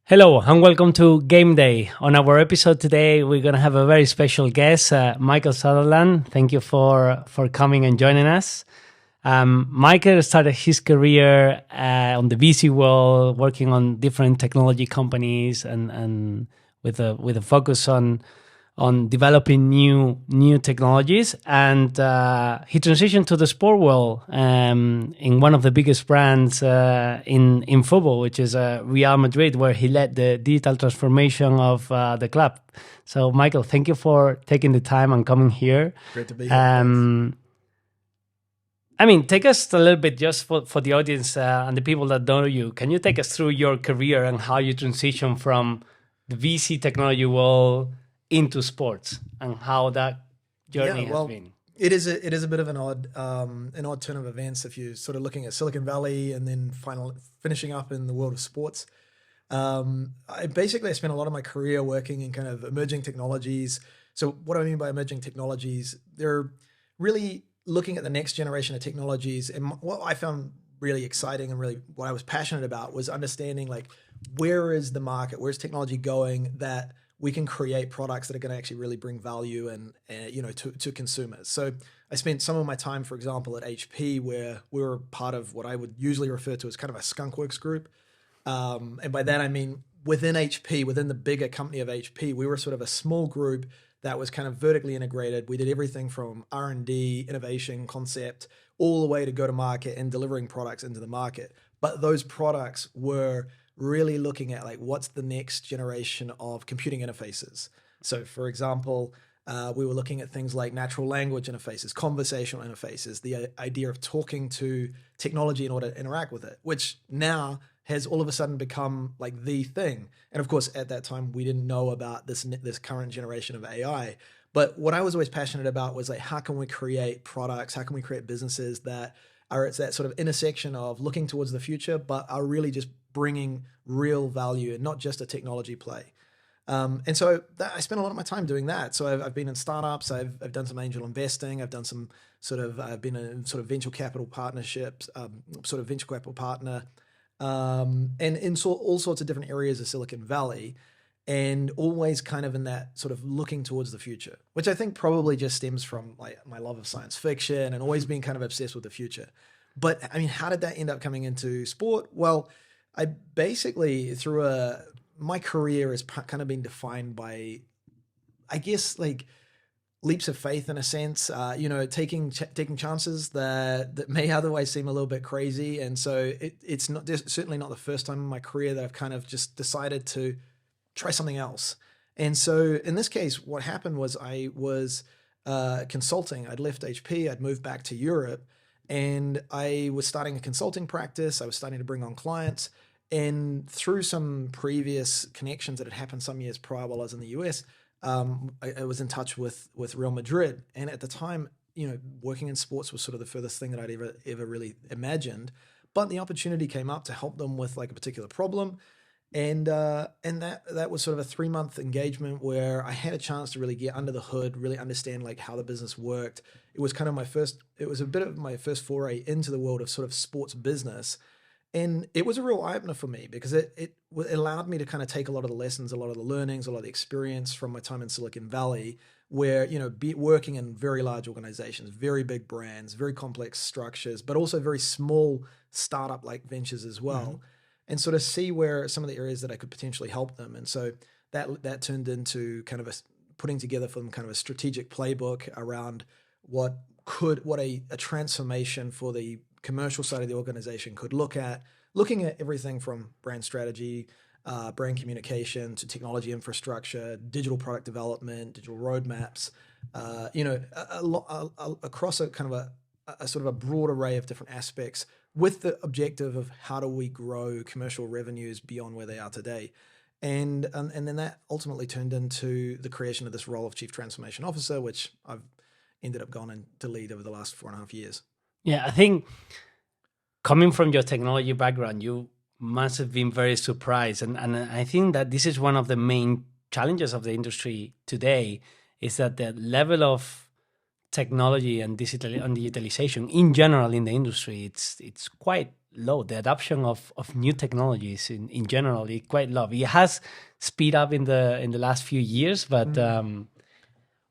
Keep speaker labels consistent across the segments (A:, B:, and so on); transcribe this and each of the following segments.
A: Hello and welcome to Gameday. On our episode today, we're going to have a very special guest, Michael Sutherland. Thank you for coming and joining us. Michael started his career on the VC world, working on different technology companies and with a focus on developing new technologies. And he transitioned to the sport world in one of the biggest brands in football, which is Real Madrid, where he led the digital transformation of the club. So, Michael, thank you for taking the time and coming here.
B: Great to be here.
A: Take us a little bit just for the audience and the people that don't know you. Can you take us through your career and how you transition from the VC technology world into sports and how that journey has been?
B: It is a bit of an odd turn of events if you're sort of looking at Silicon Valley and then finishing up in the world of sports. I spent a lot of my career working in kind of emerging technologies. So what do I mean by emerging technologies? They're really looking at the next generation of technologies. And what I found really exciting and really what I was passionate about was understanding like, where is the market? Where's technology going that we can create products that are going to actually really bring value and to consumers. So I spent some of my time, for example, at HP, where we were part of what I would usually refer to as kind of a skunkworks group. And by that, I mean, within HP, within the bigger company of HP, we were sort of a small group that was kind of vertically integrated. We did everything from R&D, innovation, concept, all the way to go to market and delivering products into the market. But those products were really looking at like what's the next generation of computing interfaces. So for example, we were looking at things like natural language interfaces, conversational interfaces, the idea of talking to technology in order to interact with it, which now has all of a sudden become like the thing. And of course, at that time, we didn't know about this current generation of AI. But what I was always passionate about was like, how can we create products? How can we create businesses that are at that sort of intersection of looking towards the future, but are really just bringing real value and not just a technology play. And so I spent a lot of my time doing that. So I've been in startups, I've done some angel investing, I've done some I've been in sort of venture capital partnerships, venture capital partner, and in all sorts of different areas of Silicon Valley, and always kind of in that sort of looking towards the future, which I think probably just stems from like my love of science fiction and always being kind of obsessed with the future. But I mean, how did that end up coming into sport? Well, I basically my career has kind of been defined by, I guess, like leaps of faith in a sense, taking chances that may otherwise seem a little bit crazy. And so it's certainly not the first time in my career that I've kind of just decided to try something else. And so in this case, what happened was I was consulting. I'd left HP, I'd moved back to Europe, and I was starting a consulting practice. I was starting to bring on clients. And through some previous connections that had happened some years prior while I was in the US, I was in touch with Real Madrid. And at the time, working in sports was sort of the furthest thing that I'd ever really imagined. But the opportunity came up to help them with like a particular problem. And that was sort of a 3-month engagement where I had a chance to really get under the hood, really understand like how the business worked. It was kind of it was a bit of my first foray into the world of sort of sports business. And it was a real eye-opener for me because it allowed me to kind of take a lot of the lessons, a lot of the learnings, a lot of the experience from my time in Silicon Valley, where, working in very large organizations, very big brands, very complex structures, but also very small startup-like ventures as well. Mm-hmm. And sort of see where some of the areas that I could potentially help them. And so that turned into kind of putting together for them kind of a strategic playbook around what a transformation for the commercial side of the organization could looking at everything from brand strategy, brand communication to technology infrastructure, digital product development, digital roadmaps, across a kind of a sort of a broad array of different aspects, with the objective of how do we grow commercial revenues beyond where they are today. And then that ultimately turned into the creation of this role of Chief Transformation Officer, which I've ended up going to lead over the last 4.5 years.
A: Yeah, I think coming from your technology background, you must have been very surprised. And I think that this is one of the main challenges of the industry today, is that the level of technology and digitalization in general in the industry, it's quite low. The adoption of new technologies in general is quite low. It has speed up in the last few years, but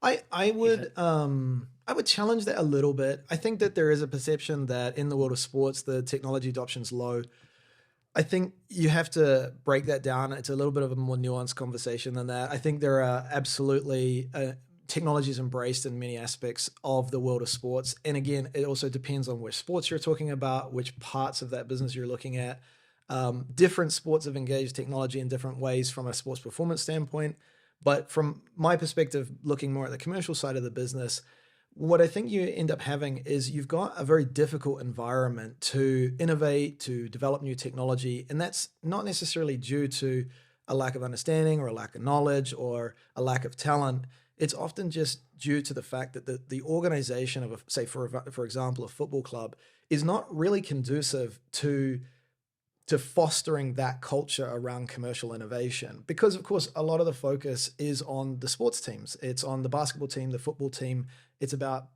B: I would challenge that a little bit. I think that there is a perception that in the world of sports, the technology adoption's low. I think you have to break that down. It's a little bit of a more nuanced conversation than that. I think there are absolutely technologies embraced in many aspects of the world of sports. And again, it also depends on which sports you're talking about, which parts of that business you're looking at. Different sports have engaged technology in different ways from a sports performance standpoint. But from my perspective, looking more at the commercial side of the business, what I think you end up having is you've got a very difficult environment to innovate, to develop new technology. And that's not necessarily due to a lack of understanding or a lack of knowledge or a lack of talent. It's often just due to the fact that the organization of, say, for example, a football club is not really conducive to fostering that culture around commercial innovation. Because, of course, a lot of the focus is on the sports teams. It's on the basketball team, the football team. It's about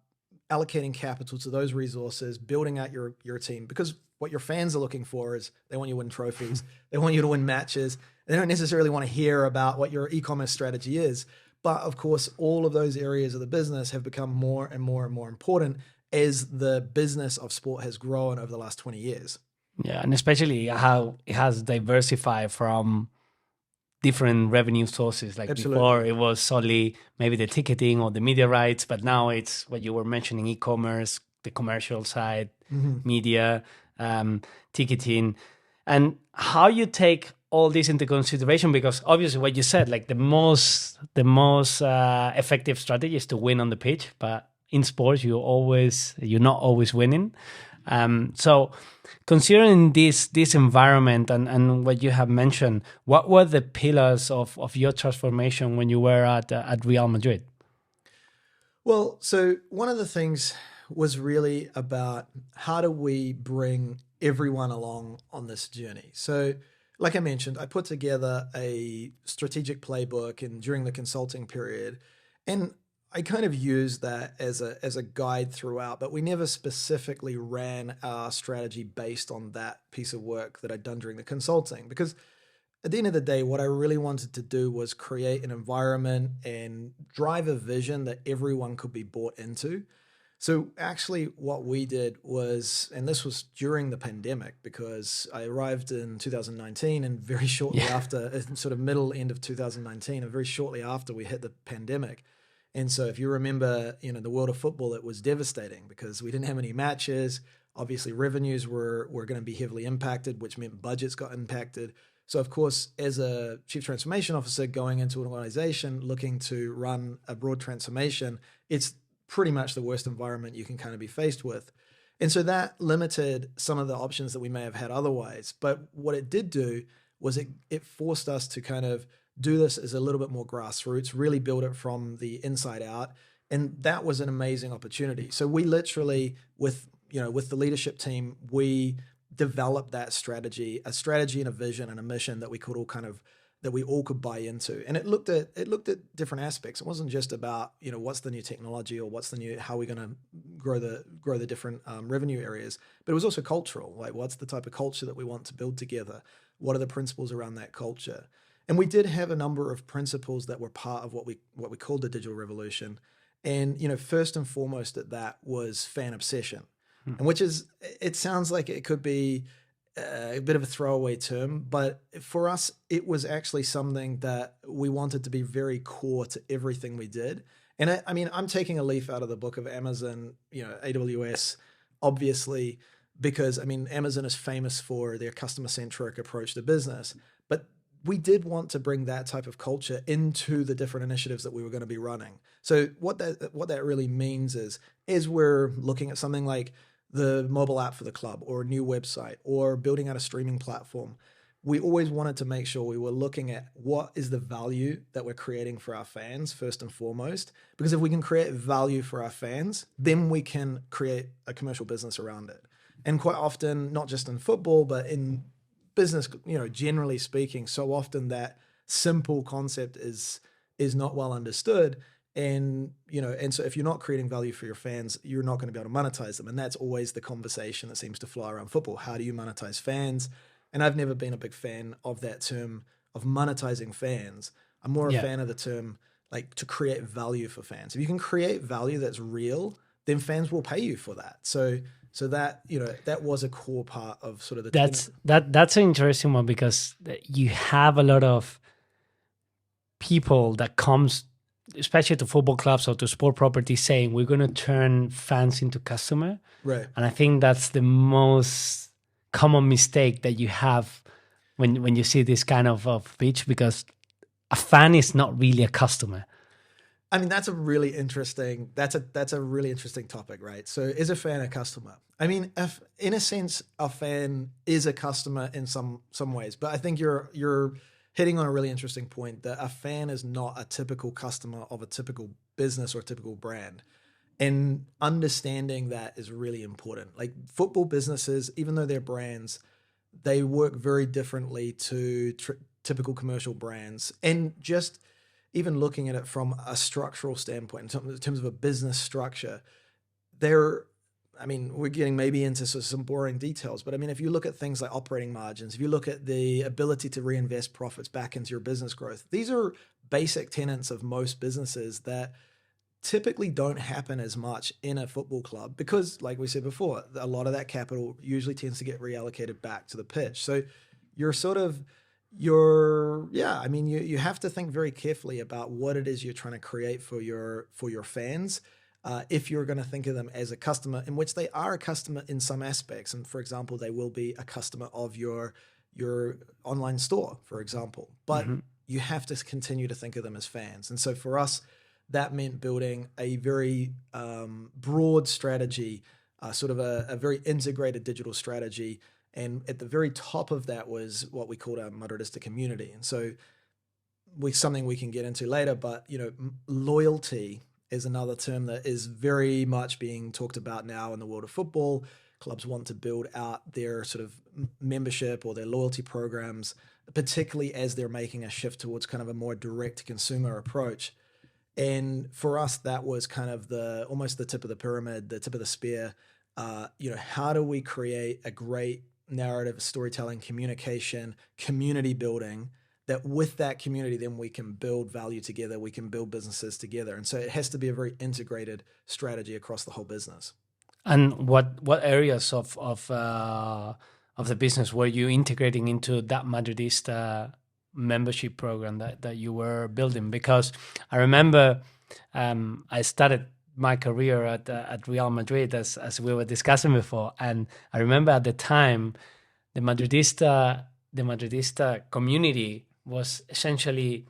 B: allocating capital to those resources, building out your team. Because what your fans are looking for is they want you to win trophies. They want you to win matches. They don't necessarily want to hear about what your e-commerce strategy is. But, of course, all of those areas of the business have become more and more and more important as the business of sport has grown over the last 20 years.
A: Yeah, and especially how it has diversified from different revenue sources. Like
B: Absolutely.
A: before, it was solely maybe the ticketing or the media rights, but now it's what you were mentioning: e-commerce, the commercial side, media, ticketing, and how you take all this into consideration. Because obviously, what you said, like the most effective strategy is to win on the pitch, but in sports, you're not always winning. So considering this environment and what you have mentioned, what were the pillars of your transformation when you were at Real Madrid?
B: Well, so one of the things was really about how do we bring everyone along on this journey. So like I mentioned, I put together a strategic playbook and during the consulting period, and I kind of used that as a guide throughout, but we never specifically ran our strategy based on that piece of work that I'd done during the consulting. Because at the end of the day, what I really wanted to do was create an environment and drive a vision that everyone could be bought into. So actually what we did was, and this was during the pandemic, because I arrived in 2019 and very shortly after, sort of middle end of 2019, and very shortly after we hit the pandemic. And so if you remember, the world of football, it was devastating because we didn't have any matches. Obviously, revenues were going to be heavily impacted, which meant budgets got impacted. So, of course, as a chief transformation officer going into an organization looking to run a broad transformation, it's pretty much the worst environment you can kind of be faced with. And so that limited some of the options that we may have had otherwise. But what it did do was it forced us to kind of do this as a little bit more grassroots, really build it from the inside out. And that was an amazing opportunity. So we literally, with the leadership team, we developed that strategy, a strategy and a vision and a mission that we could all could buy into. And it looked at different aspects. It wasn't just about, what's the new technology or how we're going to grow the different revenue areas, but it was also cultural. Like, what's the type of culture that we want to build together? What are the principles around that culture? And we did have a number of principles that were part of what we called the digital revolution. And, first and foremost at that was fan obsession, and it sounds like it could be a bit of a throwaway term, but for us, it was actually something that we wanted to be very core to everything we did. And I'm taking a leaf out of the book of Amazon, AWS, obviously, because Amazon is famous for their customer-centric approach to business, but we did want to bring that type of culture into the different initiatives that we were going to be running. So what that really means is, as we're looking at something like the mobile app for the club or a new website or building out a streaming platform, we always wanted to make sure we were looking at what is the value that we're creating for our fans first and foremost. Because if we can create value for our fans, then we can create a commercial business around it. And quite often, not just in football, but in business, generally speaking, so often that simple concept is not well understood. And, and so if you're not creating value for your fans, you're not going to be able to monetize them. And that's always the conversation that seems to fly around football. How do you monetize fans? And I've never been a big fan of that term of monetizing fans. I'm more a
A: Yeah.
B: fan of the term like to create value for fans. If you can create value that's real, then fans will pay you for that. So that, that was a core part of sort of the tenet.
A: That's an interesting one, because you have a lot of people that comes, especially to football clubs or to sport properties, saying we're going to turn fans into customer.
B: Right.
A: And I think that's the most common mistake that you have when you see this kind of pitch, because a fan is not really a customer.
B: I mean, that's a really interesting topic, right? So is a fan a customer? I mean, if, in a sense, a fan is a customer in some ways, but I think you're hitting on a really interesting point, that a fan is not a typical customer of a typical business or a typical brand. And understanding that is really important. Like football businesses, even though they're brands, they work very differently to typical commercial brands. And just even looking at it from a structural standpoint, in terms of a business structure, we're getting maybe into some boring details, but I mean, if you look at things like operating margins, if you look at the ability to reinvest profits back into your business growth, these are basic tenets of most businesses that typically don't happen as much in a football club, because like we said before, a lot of that capital usually tends to get reallocated back to the pitch. So you have to think very carefully about what it is you're trying to create for your fans. If you're going to think of them as a customer, in which they are a customer in some aspects. And for example, they will be a customer of your online store, for example, but you have to continue to think of them as fans. And so for us, that meant building a very broad strategy, sort of a very integrated digital strategy. And at the very top of that was what we called our Madridista community. And so something we can get into later, but loyalty is another term that is very much being talked about now in the world of football. Clubs want to build out their sort of membership or their loyalty programs, particularly as they're making a shift towards kind of a more direct consumer approach. And for us, that was kind of almost the tip of the pyramid, the tip of the spear. How do we create a great narrative, storytelling, communication, community building, that with that community, then we can build value together, we can build businesses together. And so it has to be a very integrated strategy across the whole business.
A: And what areas of the business were you integrating into that Madridista membership program that you were building? Because I remember I started my career at Real Madrid, as we were discussing before, and I remember at the time the Madridista community was essentially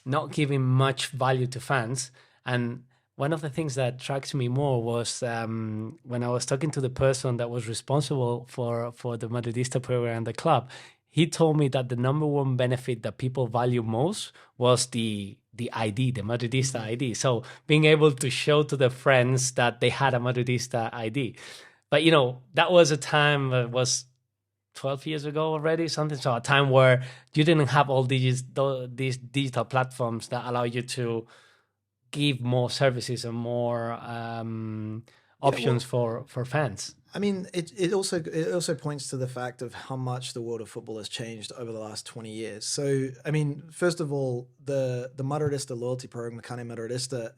A: not giving much value to fans. And one of the things that attracts me more was when I was talking to the person that was responsible for the Madridista program and the club. He told me that the number one benefit that people value most was the ID, the Madridista ID. So being able to show to the friends that they had a Madridista ID. But, that was a time that was 12 years ago already, something. So a time where you didn't have all these digital platforms that allow you to give more services and more options for fans.
B: I mean, it also points to the fact of how much the world of football has changed over the last 20 years. So, I mean, first of all, the Madridista loyalty program, the Carne Madridista,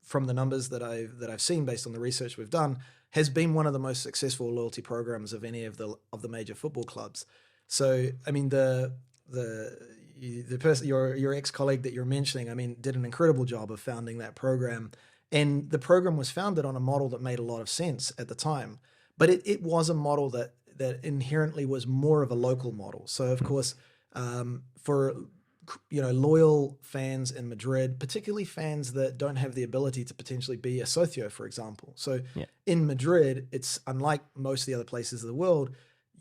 B: from the numbers that I've seen based on the research we've done, has been one of the most successful loyalty programs of any of the major football clubs. So, I mean, the person, your ex-colleague that you're mentioning, I mean, did an incredible job of founding that program. And the program was founded on a model that made a lot of sense at the time. But it was a model that inherently was more of a local model. So, of course, for loyal fans in Madrid, particularly fans that don't have the ability to potentially be a socio, for example. So in Madrid, it's unlike most of the other places of the world,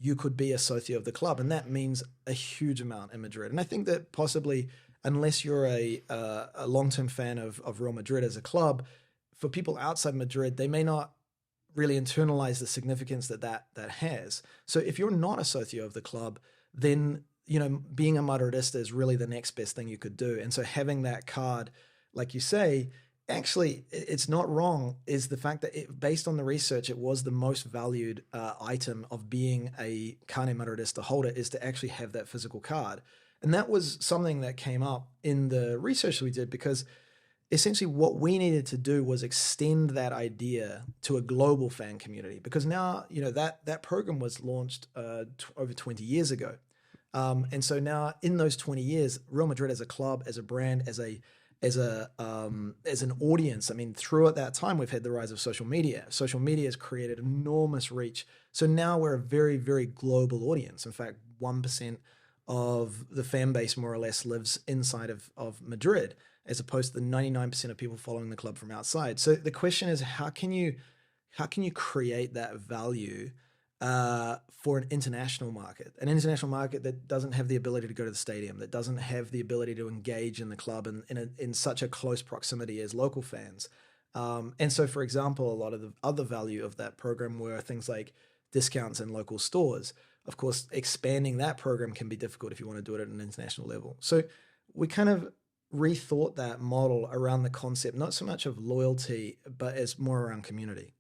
B: you could be a socio of the club. And that means a huge amount in Madrid. And I think that possibly, unless you're a long-term fan of Real Madrid as a club, for people outside Madrid, they may not really internalize the significance that has. So if you're not a socio of the club, then being a Madridista is really the next best thing you could do. And so having that card like you say, actually, it's not wrong, is the fact that based on the research, it was the most valued item of being a carne Madridista holder is to actually have that physical card. And that was something that came up in the research that we did, because essentially what we needed to do was extend that idea to a global fan community, because now, that program was launched over 20 years ago. And so now in those 20 years, Real Madrid as a club, as a brand, as an audience, I mean, throughout that time, we've had the rise of social media. Social media has created enormous reach. So now we're a very, very global audience. In fact, 1% of the fan base more or less lives inside of Madrid, as opposed to the 99% of people following the club from outside. So the question is, how can you create that value for an international market that doesn't have the ability to go to the stadium, that doesn't have the ability to engage in the club in such a close proximity as local fans. And so, for example, a lot of the other value of that program were things like discounts in local stores. Of course, expanding that program can be difficult if you want to do it at an international level. So we kind of rethought that model around the concept, not so much of loyalty, but as more around community.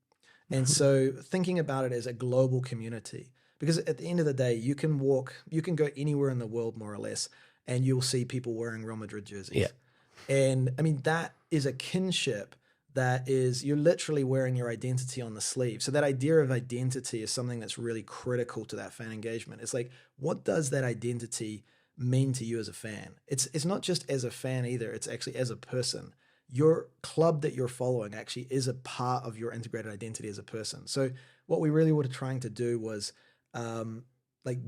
B: And so thinking about it as a global community, because at the end of the day, you can go anywhere in the world more or less, and you'll see people wearing Real Madrid jerseys.
A: Yeah.
B: And I mean, that is a kinship that is, you're literally wearing your identity on the sleeve. So that idea of identity is something that's really critical to that fan engagement. It's like, what does that identity mean to you as a fan? It's not just as a fan either. It's actually as a person. Your club that you're following actually is a part of your integrated identity as a person. So what we really were trying to do was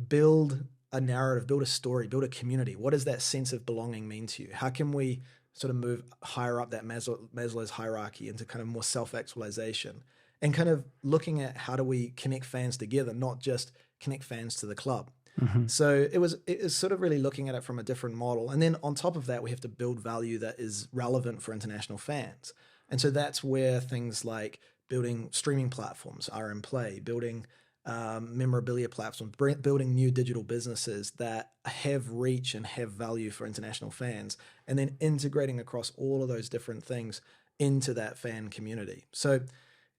B: build a narrative, build a story, build a community. What does that sense of belonging mean to you? How can we sort of move higher up that Maslow's hierarchy into kind of more self-actualization, and kind of looking at how do we connect fans together, not just connect fans to the club.
A: Mm-hmm.
B: So it was sort of really looking at it from a different model. And then on top of that, we have to build value that is relevant for international fans. And so that's where things like building streaming platforms are in play, building memorabilia platforms, building new digital businesses that have reach and have value for international fans, and then integrating across all of those different things into that fan community. So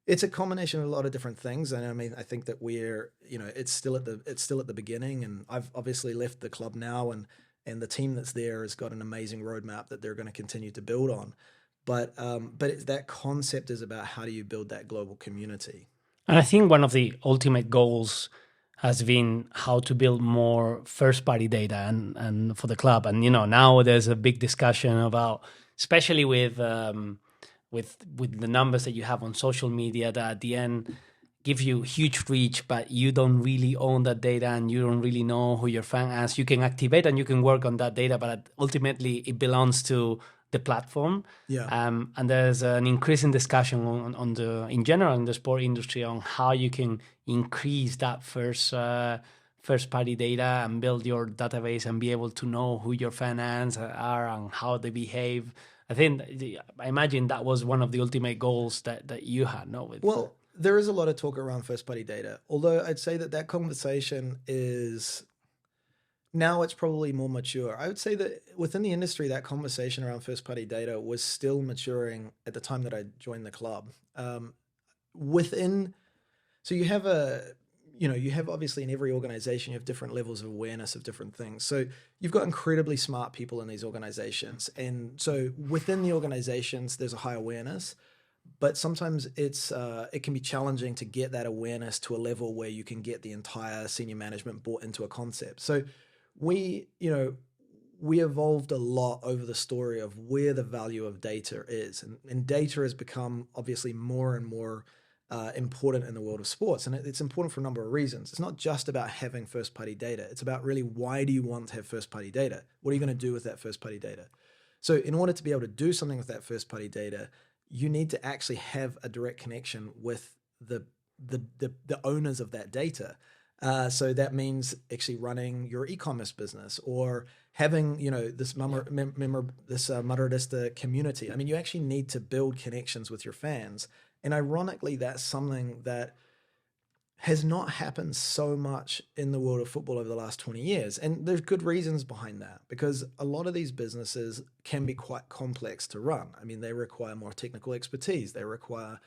B: it's a combination of a lot of different things. And I mean, I think that it's still at the beginning, and I've obviously left the club now, and the team that's there has got an amazing roadmap that they're going to continue to build on. But that concept is about how do you build that global community.
A: And I think one of the ultimate goals has been how to build more first-party data and for the club. And now there's a big discussion about, especially with the numbers that you have on social media, that at the end give you huge reach, but you don't really own that data, and you don't really know who your fan is. You can activate and you can work on that data, but ultimately it belongs to the platform.
B: Yeah.
A: And there's an increasing discussion in general in the sport industry on how you can increase that first party data and build your database and be able to know who your fans are and how they behave. I imagine that was one of the ultimate goals that you had, no?
B: Well, there is a lot of talk around first party data, although I'd say that conversation is, now it's probably more mature. I would say that within the industry, that conversation around first party data was still maturing at the time that I joined the club. So you have obviously in every organization, you have different levels of awareness of different things. So you've got incredibly smart people in these organizations. And so within the organizations, there's a high awareness, but sometimes it can be challenging to get that awareness to a level where you can get the entire senior management bought into a concept. So we evolved a lot over the story of where the value of data is. And data has become obviously more and more important in the world of sports. And it's important for a number of reasons. It's not just about having first-party data. It's about really, why do you want to have first-party data? What are you going to do with that first-party data? So in order to be able to do something with that first-party data, you need to actually have a direct connection with the owners of that data. So that means actually running your e-commerce business, or having, this Madridista community. I mean, you actually need to build connections with your fans. And ironically, that's something that has not happened so much in the world of football over the last 20 years. And there's good reasons behind that, because a lot of these businesses can be quite complex to run. I mean, they require more technical expertise. They require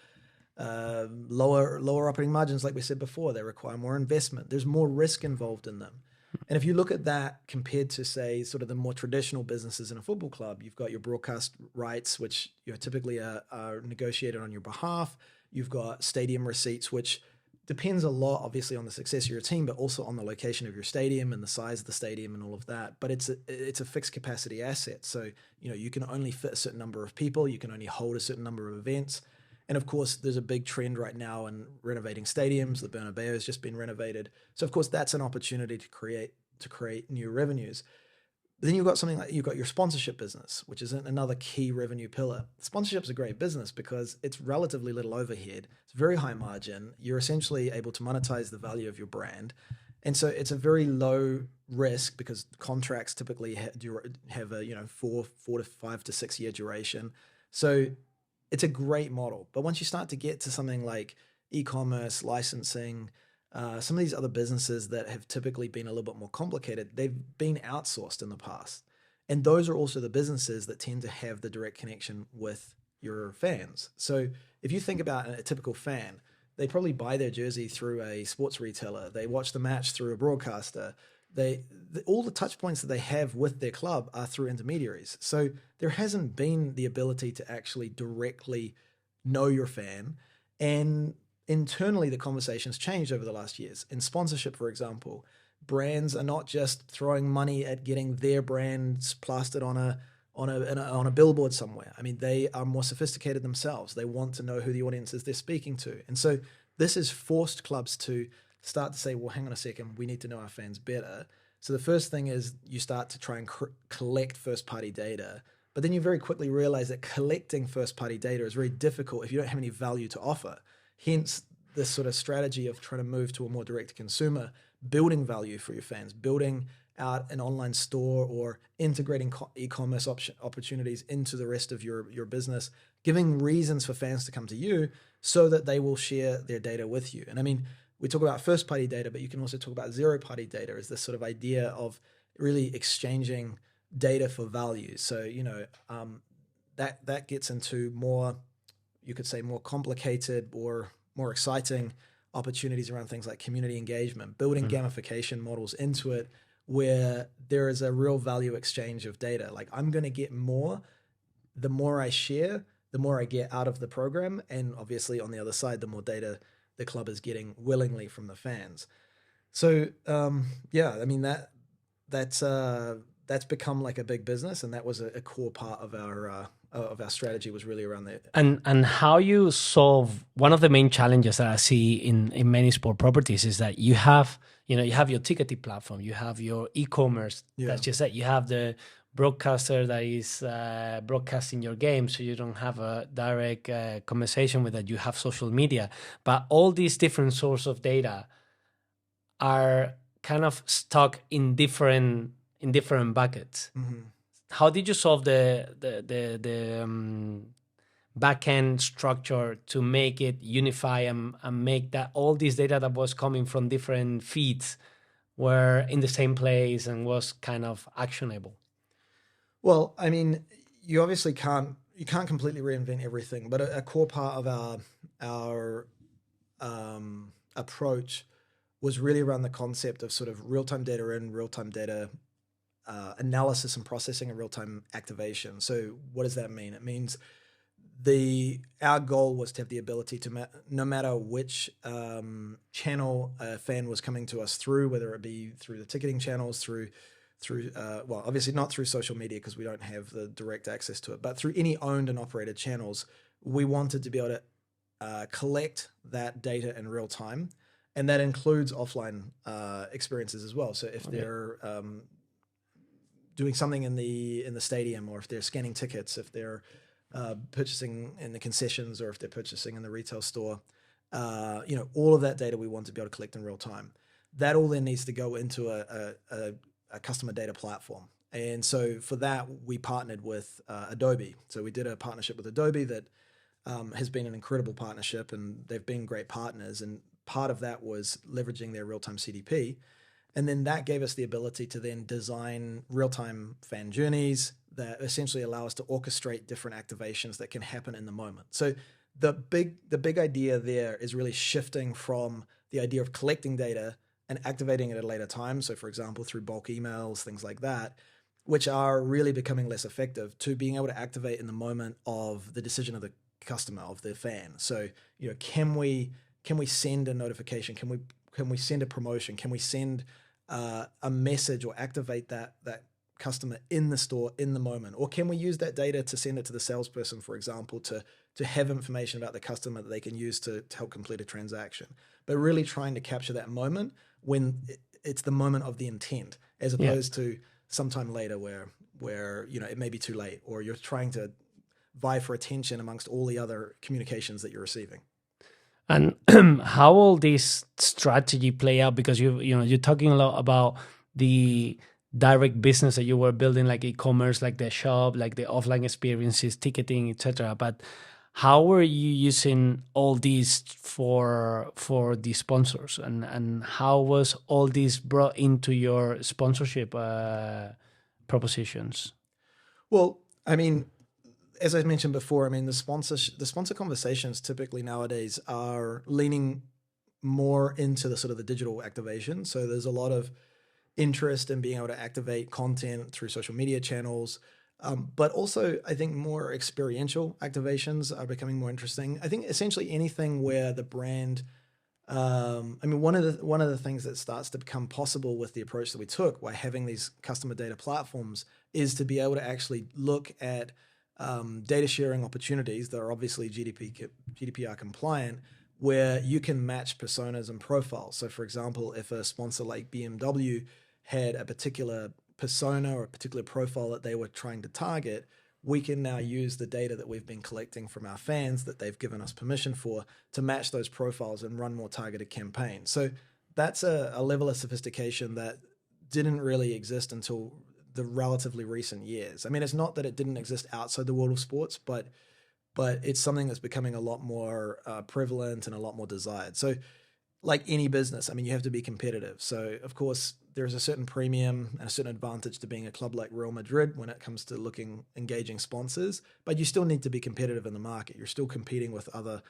B: lower operating margins, like we said before. They require more investment. There's more risk involved in them. And if you look at that compared to, say, sort of the more traditional businesses in a football club, you've got your broadcast rights, which typically are negotiated on your behalf. You've got stadium receipts, which depends a lot, obviously, on the success of your team, but also on the location of your stadium and the size of the stadium and all of that. But it's a fixed capacity asset. So, you can only fit a certain number of people. You can only hold a certain number of events. And of course, there's a big trend right now in renovating stadiums. The Bernabeu has just been renovated. So of course, that's an opportunity to create new revenues. But then you've got something like, you've got your sponsorship business, which is another key revenue pillar. Sponsorship's a great business because it's relatively little overhead. It's very high margin. You're essentially able to monetize the value of your brand. And so it's a very low risk, because contracts typically have a 4 to 5 to 6 year duration. So it's a great model. But once you start to get to something like e-commerce, licensing, some of these other businesses that have typically been a little bit more complicated, they've been outsourced in the past. And those are also the businesses that tend to have the direct connection with your fans. So if you think about a typical fan, they probably buy their jersey through a sports retailer. They watch the match through a broadcaster. All the touch points that they have with their club are through intermediaries. So there hasn't been the ability to actually directly know your fan. And internally, the conversation's changed over the last years. In sponsorship, for example, brands are not just throwing money at getting their brands plastered on a billboard somewhere. I mean, they are more sophisticated themselves. They want to know who the audiences they're speaking to. And so this has forced clubs to start to say, well, hang on a second, we need to know our fans better. So the first thing is you start to try and collect first-party data, but then you very quickly realize that collecting first-party data is very difficult if you don't have any value to offer. Hence, this sort of strategy of trying to move to a more direct-to-consumer, building value for your fans, building out an online store or integrating e-commerce opportunities into the rest of your business, giving reasons for fans to come to you so that they will share their data with you. And I mean, we talk about first-party data, but you can also talk about zero-party data as this sort of idea of really exchanging data for value. So, that gets into more, you could say, more complicated or more exciting opportunities around things like community engagement, building gamification models into it where there is a real value exchange of data. Like, I'm going to get more, the more I share, the more I get out of the program. And obviously on the other side, the more data the club is getting willingly from the fans. So I mean, that's become like a big business, and that was a core part of our strategy, was really around that.
A: And how you solve one of the main challenges that I see in many sport properties is that you have your ticketing platform, you have your e-commerce, that's just it. You have the broadcaster that is broadcasting your game, so you don't have a direct conversation with that. You have social media, but all these different sources of data are kind of stuck in different buckets. Mm-hmm. How did you solve the backend structure to make it unify and make that all this data that was coming from different feeds were in the same place and was kind of actionable?
B: Well, I mean, you obviously can't completely reinvent everything, but a core part of our approach was really around the concept of sort of real-time data in, real-time data analysis and processing, and real-time activation. So what does that mean? It means our goal was to have the ability to, no matter which channel a fan was coming to us through, whether it be through the ticketing channels, through obviously not through social media because we don't have the direct access to it, but through any owned and operated channels, we wanted to be able to collect that data in real time. And that includes offline experiences as well. So if they're doing something in the stadium, or if they're scanning tickets, if they're purchasing in the concessions, or if they're purchasing in the retail store, all of that data we want to be able to collect in real time. That all then needs to go into a customer data platform. And so for that, we partnered with Adobe. So we did a partnership with Adobe that has been an incredible partnership, and they've been great partners. And part of that was leveraging their real-time CDP. And then that gave us the ability to then design real-time fan journeys that essentially allow us to orchestrate different activations that can happen in the moment. So the big idea there is really shifting from the idea of collecting data and activating it at a later time. So for example, through bulk emails, things like that, which are really becoming less effective, to being able to activate in the moment of the decision of the customer, of the fan. So, can we send a notification? Can we send a promotion? Can we send a message or activate that customer in the store in the moment? Or can we use that data to send it to the salesperson, for example, to have information about the customer that they can use to help complete a transaction? But really trying to capture that moment when it's the moment of the intent, as opposed to sometime later where it may be too late, or you're trying to vie for attention amongst all the other communications that you're receiving.
A: And how will this strategy play out? Because you're talking a lot about the direct business that you were building, like e-commerce, like the shop, like the offline experiences, ticketing, etc. But how were you using all these for the sponsors, and how was all this brought into your sponsorship propositions?
B: Well, I mean, as I mentioned before, I mean, the sponsor conversations typically nowadays are leaning more into the sort of the digital activation. So there's a lot of interest in being able to activate content through social media channels. But also, I think more experiential activations are becoming more interesting. I think essentially anything where the brand, one of the things that starts to become possible with the approach that we took by having these customer data platforms is to be able to actually look at data sharing opportunities that are obviously GDPR compliant, where you can match personas and profiles. So, for example, if a sponsor like BMW had a particular persona or a particular profile that they were trying to target, we can now use the data that we've been collecting from our fans that they've given us permission for to match those profiles and run more targeted campaigns. So that's a level of sophistication that didn't really exist until the relatively recent years. I mean, it's not that it didn't exist outside the world of sports, but it's something that's becoming a lot more prevalent and a lot more desired. So like any business, I mean, you have to be competitive. So of course, there's a certain premium and a certain advantage to being a club like Real Madrid when it comes to engaging sponsors, but you still need to be competitive in the market. You're still competing with other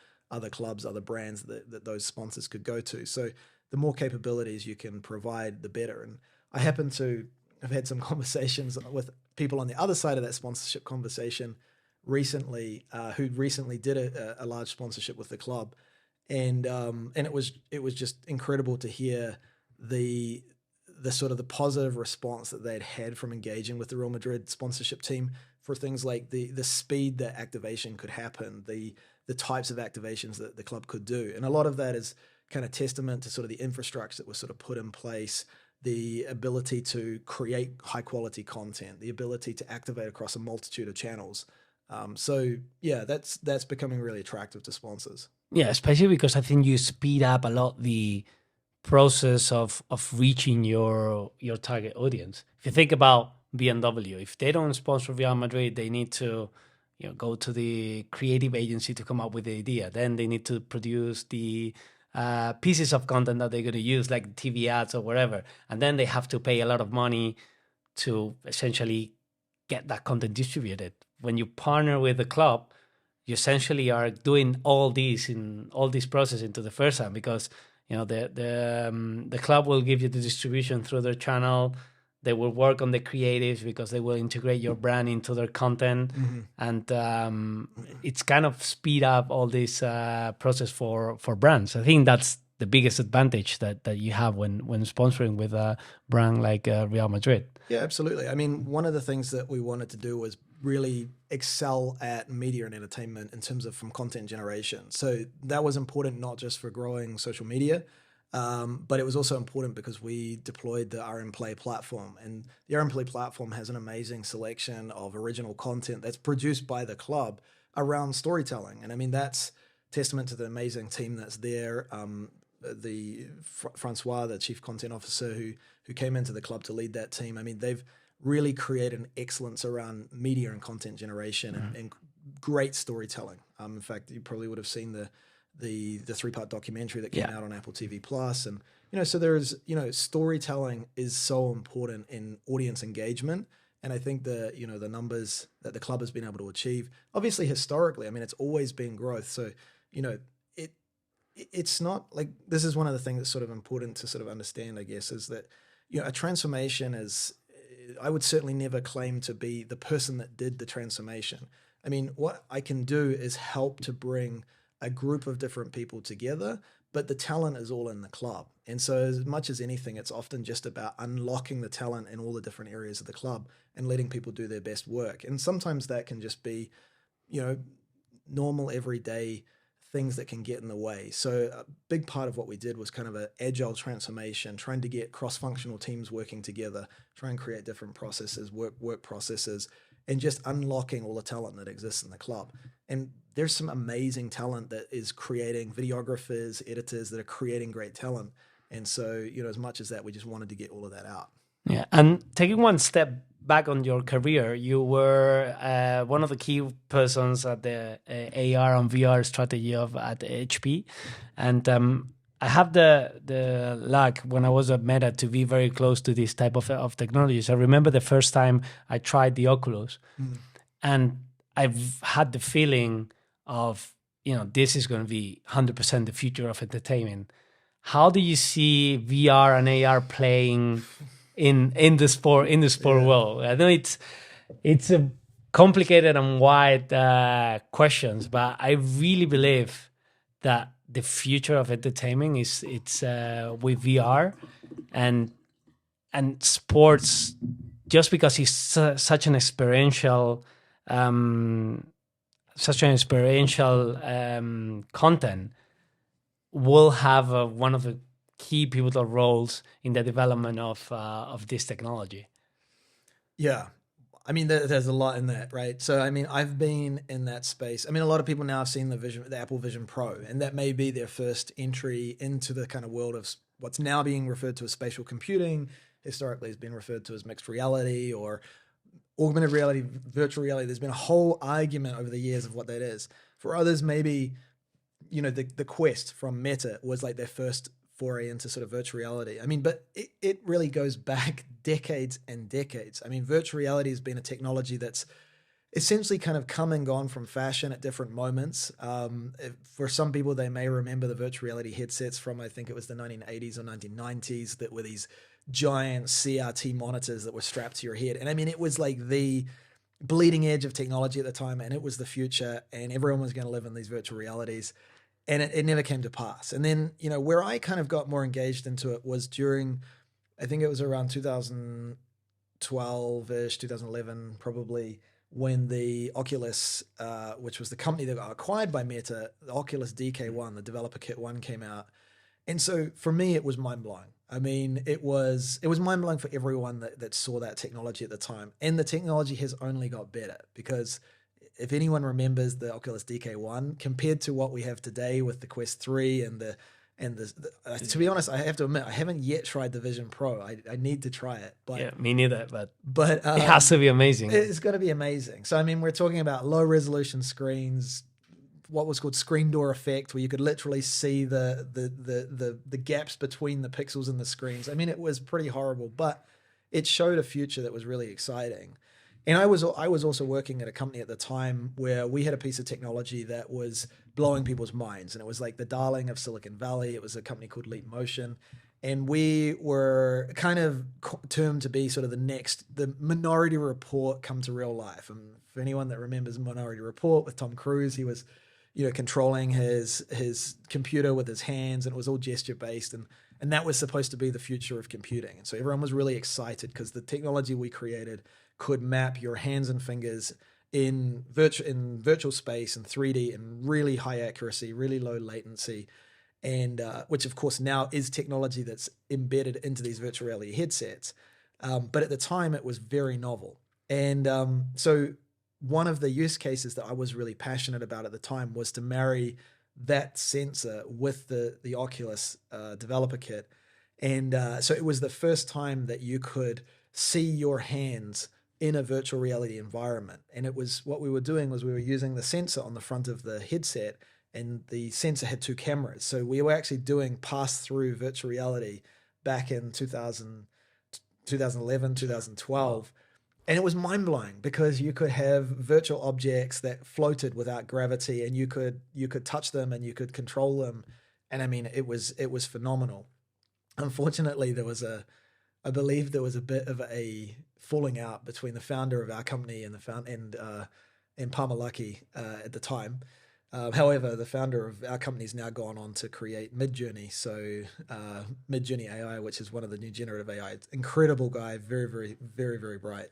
B: clubs, other brands that those sponsors could go to. So the more capabilities you can provide, the better. And I happen to have had some conversations with people on the other side of that sponsorship conversation recently, who recently did a large sponsorship with the club. And it was just incredible to hear the sort of the positive response that they'd had from engaging with the Real Madrid sponsorship team for things like the speed that activation could happen, the types of activations that the club could do. And a lot of that is kind of testament to sort of the infrastructure that was sort of put in place, the ability to create high quality content, the ability to activate across a multitude of channels. So yeah, that's becoming really attractive to sponsors.
A: Yeah, especially because I think you speed up a lot the process of reaching your target audience. If you think about BMW, if they don't sponsor Real Madrid, they need to go to the creative agency to come up with the idea. Then they need to produce the pieces of content that they're going to use, like TV ads or whatever. And then they have to pay a lot of money to essentially get that content distributed. When you partner with the club, you essentially are doing all this process into the first time, because the club will give you the distribution through their channel. They will work on the creatives because they will integrate your brand into their content, and it's kind of speed up all this process for brands. I think that's the biggest advantage that you have when sponsoring with a brand like Real Madrid.
B: Yeah, absolutely. I mean, one of the things that we wanted to do was really excel at media and entertainment in terms of from content generation. So that was important not just for growing social media, but it was also important because we deployed the RM Play platform, and the RM Play platform has an amazing selection of original content that's produced by the club around storytelling. And I mean, that's testament to the amazing team that's there. Francois, the chief content officer who came into the club to lead that team. I mean, they've really created an excellence around media and content generation and great storytelling. In fact, you probably would have seen the 3-part documentary that came
A: Yeah.
B: out on Apple TV Plus, and so there's storytelling is so important in audience engagement, and I think the numbers that the club has been able to achieve, obviously historically, I mean it's always been growth, so it it's not like, this is one of the things that's sort of important to sort of understand, I guess, is that a transformation is, I would certainly never claim to be the person that did the transformation. I mean, what I can do is help to bring a group of different people together, but the talent is all in the club. And so as much as anything, it's often just about unlocking the talent in all the different areas of the club and letting people do their best work. And sometimes that can just be, normal everyday things that can get in the way. So a big part of what we did was kind of an agile transformation, trying to get cross-functional teams working together, try and create different processes, work processes, and just unlocking all the talent that exists in the club. And there's some amazing talent that is creating videographers, editors that are creating great talent. And so, as much as that, we just wanted to get all of that out.
A: Yeah, and taking one step back on your career, you were one of the key persons at the AR and VR strategy at HP, and I have the luck when I was at Meta to be very close to this type of technologies. I remember the first time I tried the Oculus, and I've had the feeling of this is going to be 100% the future of entertainment. How do you see VR and AR playing in the sport world? I know it's a complicated and wide questions, but I really believe that the future of entertainment it's with VR and sports, just because it's such an experiential content, will have one of the key pivotal roles in the development of this technology.
B: Yeah. I mean, there's a lot in that, right? So, I mean, I've been in that space. I mean, a lot of people now have seen the Apple Vision Pro, and that may be their first entry into the kind of world of what's now being referred to as spatial computing. Historically, has been referred to as mixed reality or augmented reality, virtual reality. There's been a whole argument over the years of what that is. For others, maybe, the Quest from Meta was like their first foray into sort of virtual reality. I mean, but it really goes back decades and decades. I mean, virtual reality has been a technology that's essentially kind of come and gone from fashion at different moments. For some people, they may remember the virtual reality headsets from, I think it was the 1980s or 1990s, that were these giant CRT monitors that were strapped to your head. And I mean, it was like the bleeding edge of technology at the time, and it was the future, and everyone was going to live in these virtual realities. And it never came to pass. And then, where I kind of got more engaged into it was during, I think it was around 2012-ish, 2011 probably, when the Oculus, which was the company that got acquired by Meta, the Oculus DK1, the developer kit 1 came out. And so for me, it was mind-blowing. I mean, it was mind-blowing for everyone that saw that technology at the time. And the technology has only got better, because if anyone remembers the Oculus DK1 compared to what we have today with the Quest 3 and the to be honest, I have to admit, I haven't yet tried the Vision Pro. I need to try it. But,
A: yeah, me neither. But
B: it
A: has to be amazing.
B: It's going to be amazing. So I mean, we're talking about low resolution screens, what was called screen door effect, where you could literally see the gaps between the pixels in the screens. I mean, it was pretty horrible, but it showed a future that was really exciting. And I was also working at a company at the time where we had a piece of technology that was blowing people's minds, and it was like the darling of Silicon Valley. It was a company called Leap Motion, and we were kind of termed to be sort of the Minority Report come to real life. And for anyone that remembers Minority Report with Tom Cruise, he was, controlling his computer with his hands, and it was all gesture based, and that was supposed to be the future of computing. And so everyone was really excited because the technology we created could map your hands and fingers in virtual space and 3D and really high accuracy, really low latency, and which of course now is technology that's embedded into these virtual reality headsets. But at the time, it was very novel. And so one of the use cases that I was really passionate about at the time was to marry that sensor with the Oculus developer kit. And so it was the first time that you could see your hands in a virtual reality environment. And it was, what we were doing was we were using the sensor on the front of the headset, and the sensor had two cameras. So we were actually doing pass-through virtual reality back in 2011, 2012. And it was mind-blowing because you could have virtual objects that floated without gravity, and you could touch them and you could control them. And I mean, it was phenomenal. Unfortunately, I believe there was a bit of a falling out between the founder of our company and Palmer Luckey at the time. However, the founder of our company has now gone on to create Midjourney. So Midjourney AI, which is one of the new generative AI, incredible guy, very, very, very, very bright,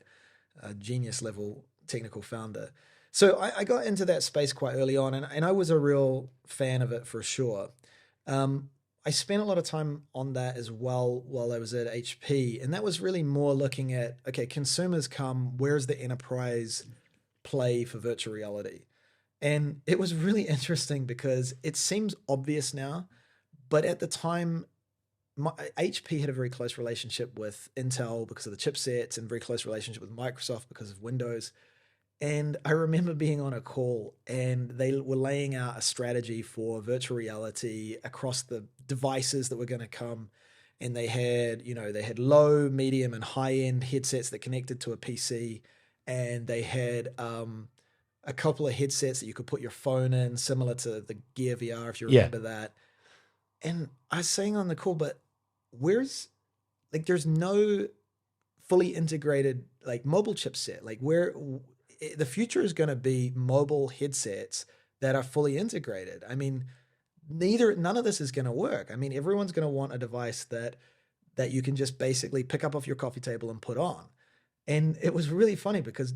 B: genius level technical founder. So I got into that space quite early on, and I was a real fan of it for sure. I spent a lot of time on that as well while I was at HP, and that was really more looking at, okay, consumers come, where's the enterprise play for virtual reality? And it was really interesting because it seems obvious now, but at the time, HP had a very close relationship with Intel because of the chipsets, and very close relationship with Microsoft because of Windows. And I remember being on a call and they were laying out a strategy for virtual reality across the devices that were going to come. And they had low, medium, and high end headsets that connected to a PC. And they had a couple of headsets that you could put your phone in, similar to the Gear VR, if you remember that. And I was saying on the call, but there's no fully integrated like mobile chipset. Like the future is going to be mobile headsets that are fully integrated. I mean, none of this is going to work. I mean, everyone's going to want a device that you can just basically pick up off your coffee table and put on. And it was really funny because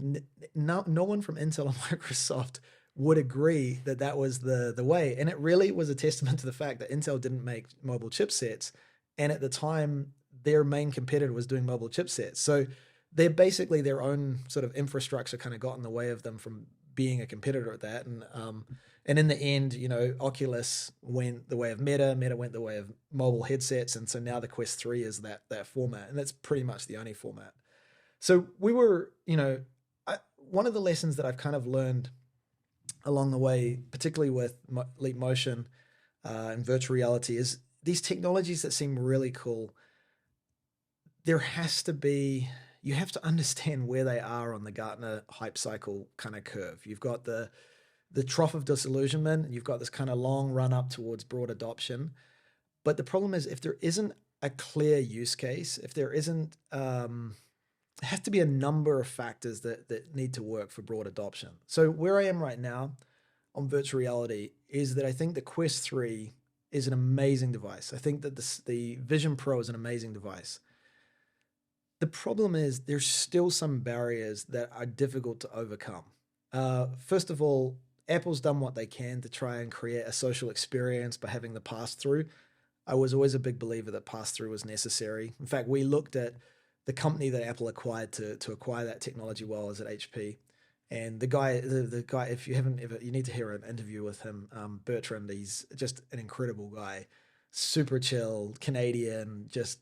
B: no one from Intel or Microsoft would agree that was the way. And it really was a testament to the fact that Intel didn't make mobile chipsets. And at the time, their main competitor was doing mobile chipsets. So they're basically their own sort of infrastructure kind of got in the way of them from being a competitor at that. And in the end, Oculus went the way of Meta went the way of mobile headsets. And so now the Quest 3 is that format. And that's pretty much the only format. So we were, one of the lessons that I've kind of learned along the way, particularly with Leap Motion and virtual reality, is these technologies that seem really cool, you have to understand where they are on the Gartner hype cycle kind of curve. You've got the trough of disillusionment, and you've got this kind of long run up towards broad adoption. But the problem is, if there isn't a clear use case, if there isn't, it has to be a number of factors that need to work for broad adoption. So where I am right now on virtual reality is that I think the Quest 3 is an amazing device. I think that the Vision Pro is an amazing device. The problem is there's still some barriers that are difficult to overcome. First of all, Apple's done what they can to try and create a social experience by having the pass-through. I was always a big believer that pass-through was necessary. In fact, we looked at the company that Apple acquired to acquire that technology while I was at HP. And the guy, if you haven't ever, you need to hear an interview with him, Bertrand. He's just an incredible guy, super chill, Canadian, just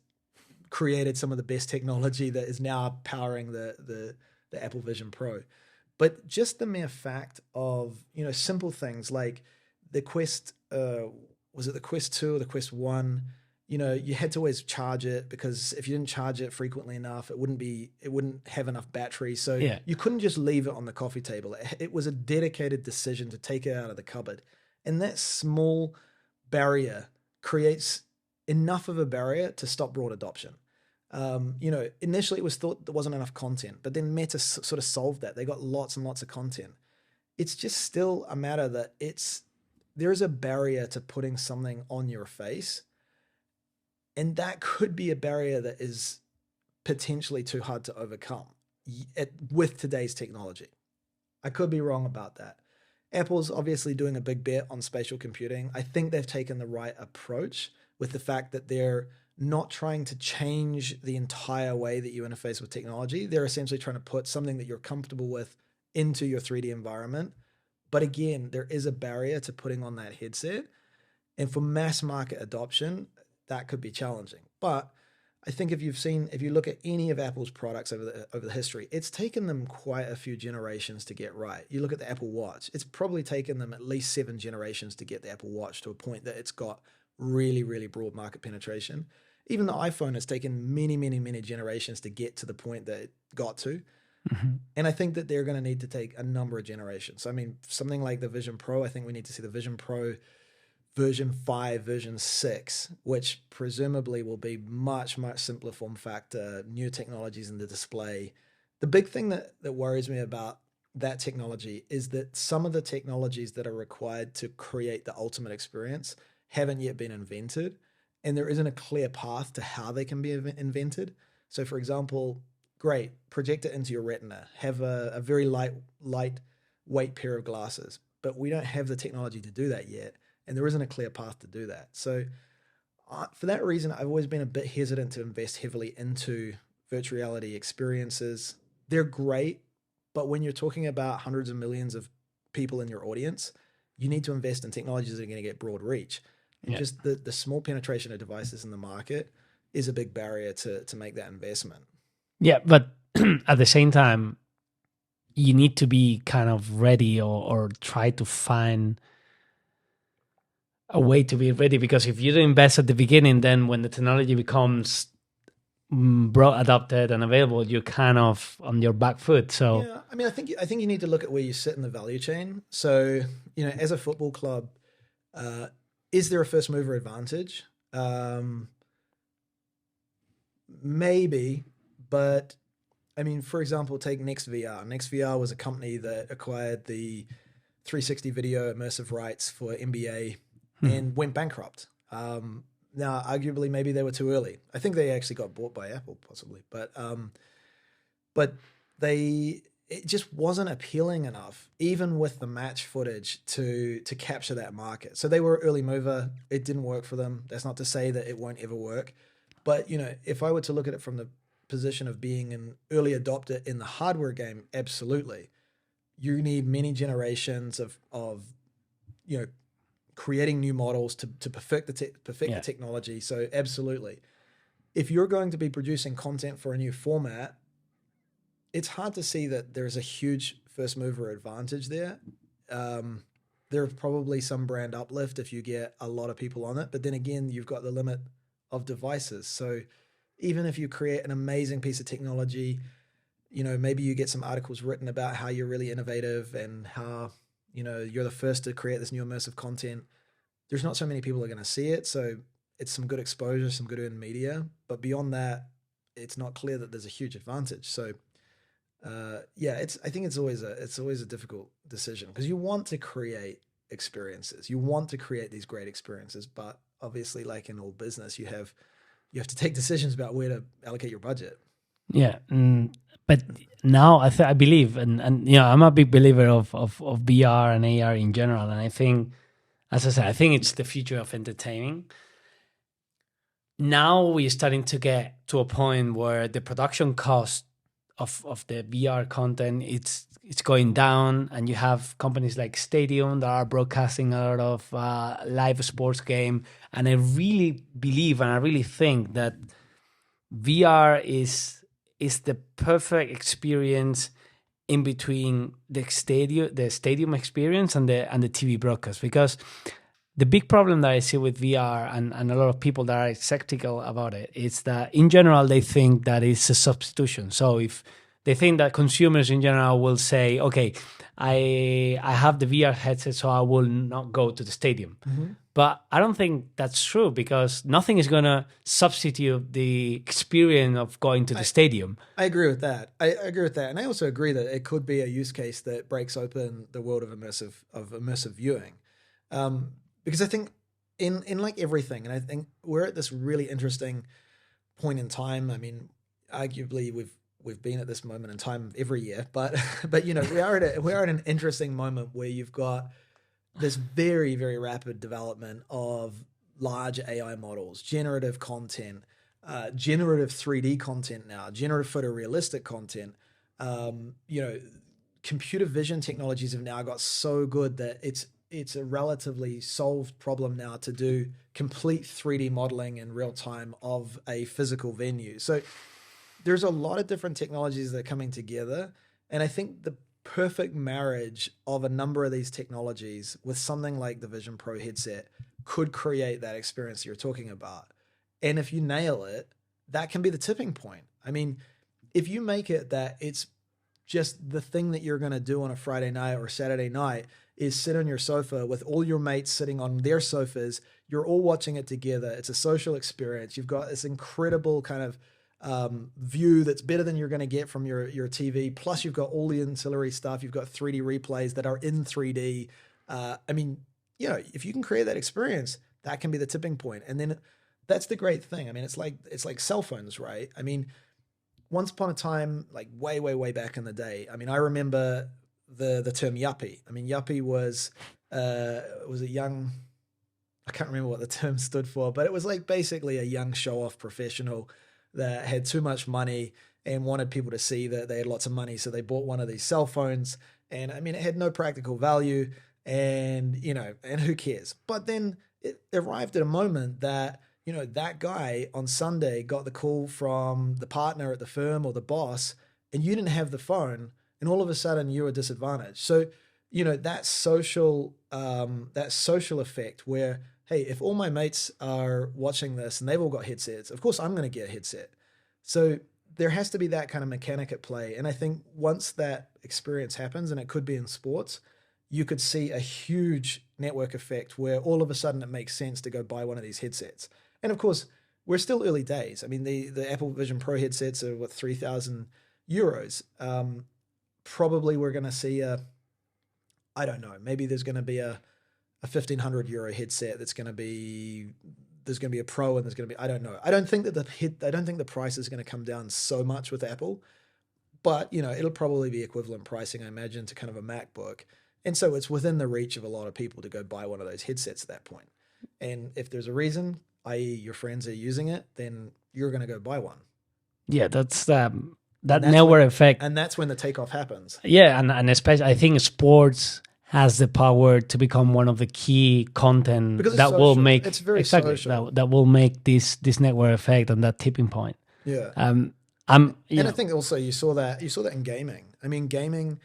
B: created some of the best technology that is now powering the Apple Vision Pro. But just the mere fact of, simple things like the Quest, was it the Quest 2 or the Quest 1? You had to always charge it, because if you didn't charge it frequently enough, it wouldn't have enough battery. So you couldn't just leave it on the coffee table. It was a dedicated decision to take it out of the cupboard. And that small barrier creates enough of a barrier to stop broad adoption. Initially it was thought there wasn't enough content, but then Meta sort of solved that. They got lots and lots of content. It's just still a matter that there is a barrier to putting something on your face. And that could be a barrier that is potentially too hard to overcome with today's technology. I could be wrong about that. Apple's obviously doing a big bet on spatial computing. I think they've taken the right approach with the fact that they're not trying to change the entire way that you interface with technology. They're essentially trying to put something that you're comfortable with into your 3D environment. But again, there is a barrier to putting on that headset. And for mass market adoption, that could be challenging. But I think if you look at any of Apple's products over the history, it's taken them quite a few generations to get right. You look at the Apple Watch, it's probably taken them at least 7 generations to get the Apple Watch to a point that it's got really, really broad market penetration. Even the iPhone has taken many, many, many generations to get to the point that it got to. And I think that they're going to need to take a number of generations. I mean, something like the Vision Pro, I think we need to see the Vision Pro version 5, version 6, which presumably will be much, much simpler form factor, new technologies in the display. The big thing that worries me about that technology is that some of the technologies that are required to create the ultimate experience haven't yet been invented, and there isn't a clear path to how they can be invented. So for example, great, project it into your retina, have a very lightweight pair of glasses, but we don't have the technology to do that yet. And there isn't a clear path to do that. So for that reason, I've always been a bit hesitant to invest heavily into virtual reality experiences. They're great, but when you're talking about hundreds of millions of people in your audience, you need to invest in technologies that are going to get broad reach. And just the small penetration of devices in the market is a big barrier to make that investment.
A: Yeah, but at the same time, you need to be kind of ready or try to find a way to be ready, because if you don't invest at the beginning, then when the technology becomes adopted and available, you're kind of on your back foot. So
B: yeah, I mean, I think you need to look at where you sit in the value chain. So, as a football club, is there a first mover advantage? Maybe, but I mean, for example, take NextVR. NextVR was a company that acquired the 360 video immersive rights for NBA and went bankrupt. Now, arguably, maybe they were too early. I think they actually got bought by Apple, possibly, but it just wasn't appealing enough, even with the match footage, to capture that market. So they were early mover. It didn't work for them. That's not to say that it won't ever work, but if I were to look at it from the position of being an early adopter in the hardware game, absolutely, you need many generations of creating new models to perfect the technology. So absolutely, if you're going to be producing content for a new format, it's hard to see that there's a huge first mover advantage there. There's probably some brand uplift if you get a lot of people on it, but then again, you've got the limit of devices. So even if you create an amazing piece of technology, maybe you get some articles written about how you're really innovative and how you're the first to create this new immersive content. There's not so many people that are going to see it, so it's some good exposure, some good earned media. But beyond that, it's not clear that there's a huge advantage. So, I think it's always a difficult decision, because you want to create experiences, you want to create these great experiences, but obviously, like in all business, you have to take decisions about where to allocate your budget.
A: Yeah, but now I believe, and I'm a big believer of VR and AR in general, and I think, as I said, I think it's the future of entertaining. Now we're starting to get to a point where the production cost of the VR content it's going down, and you have companies like Stadium that are broadcasting a lot of live sports game, and I really believe and I really think that VR is the perfect experience in between the stadium experience and the TV broadcast, because the big problem that I see with VR and a lot of people that are skeptical about it is that in general they think that it's a substitution. So if they think that consumers in general will say, okay, I have the VR headset, so I will not go to the stadium.
B: Mm-hmm.
A: But I don't think that's true, because nothing is going to substitute the experience of going to the stadium.
B: I agree with that. I agree with that. And I also agree that it could be a use case that breaks open the world of immersive viewing. Because I think in like everything, and I think we're at this really interesting point in time. I mean, arguably we've been at this moment in time every year, but we are at an interesting moment where you've got this very, very rapid development of large AI models, generative content, generative 3D content now, generative photorealistic content. Computer vision technologies have now got so good that it's a relatively solved problem now to do complete 3D modeling in real time of a physical venue. So there's a lot of different technologies that are coming together. And I think the perfect marriage of a number of these technologies with something like the Vision Pro headset could create that experience you're talking about. And if you nail it, that can be the tipping point. I mean, if you make it that it's just the thing that you're going to do on a Friday night or Saturday night is sit on your sofa with all your mates sitting on their sofas. You're all watching it together. It's a social experience. You've got this incredible kind of view that's better than you're going to get from your TV. Plus, you've got all the ancillary stuff. You've got 3D replays that are in 3D. I mean, you know, if you can create that experience, that can be the tipping point. And then that's the great thing. I mean, it's like cell phones, right? I mean, once upon a time, like way back in the day, I mean, I remember the term yuppie. I mean, yuppie was a young, I can't remember what the term stood for, but it was like basically a young show-off professional that had too much money and wanted people to see that they had lots of money. So they bought one of these cell phones, and I mean, it had no practical value, and, you know, and who cares? But then it arrived at a moment that, you know, that guy on Sunday got the call from the partner at the firm or the boss, and you didn't have the phone, and all of a sudden you were disadvantaged. So, you know, that social effect where, hey, if all my mates are watching this and they've all got headsets, of course I'm going to get a headset. So there has to be that kind of mechanic at play. And I think once that experience happens, and it could be in sports, you could see a huge network effect where all of a sudden it makes sense to go buy one of these headsets. And of course, we're still early days. I mean, the Apple Vision Pro headsets are what, €3,000. Probably we're going to see I don't know, maybe there's going to be a €1,500 headset there's going to be a Pro, and there's going to be, I don't know. I don't think the price is going to come down so much with Apple, but, you know, it'll probably be equivalent pricing, I imagine, to kind of a MacBook. And so it's within the reach of a lot of people to go buy one of those headsets at that point. And if there's a reason, i.e. your friends are using it, then you're going to go buy one.
A: Yeah, that's that network effect.
B: And that's when the takeoff happens.
A: Yeah, and especially I think sports has the power to become one of the key content that
B: social.
A: Will make
B: it's very social.
A: that will make this network effect and that tipping point.
B: Yeah.
A: And
B: I think also you saw that in gaming. I mean, gaming,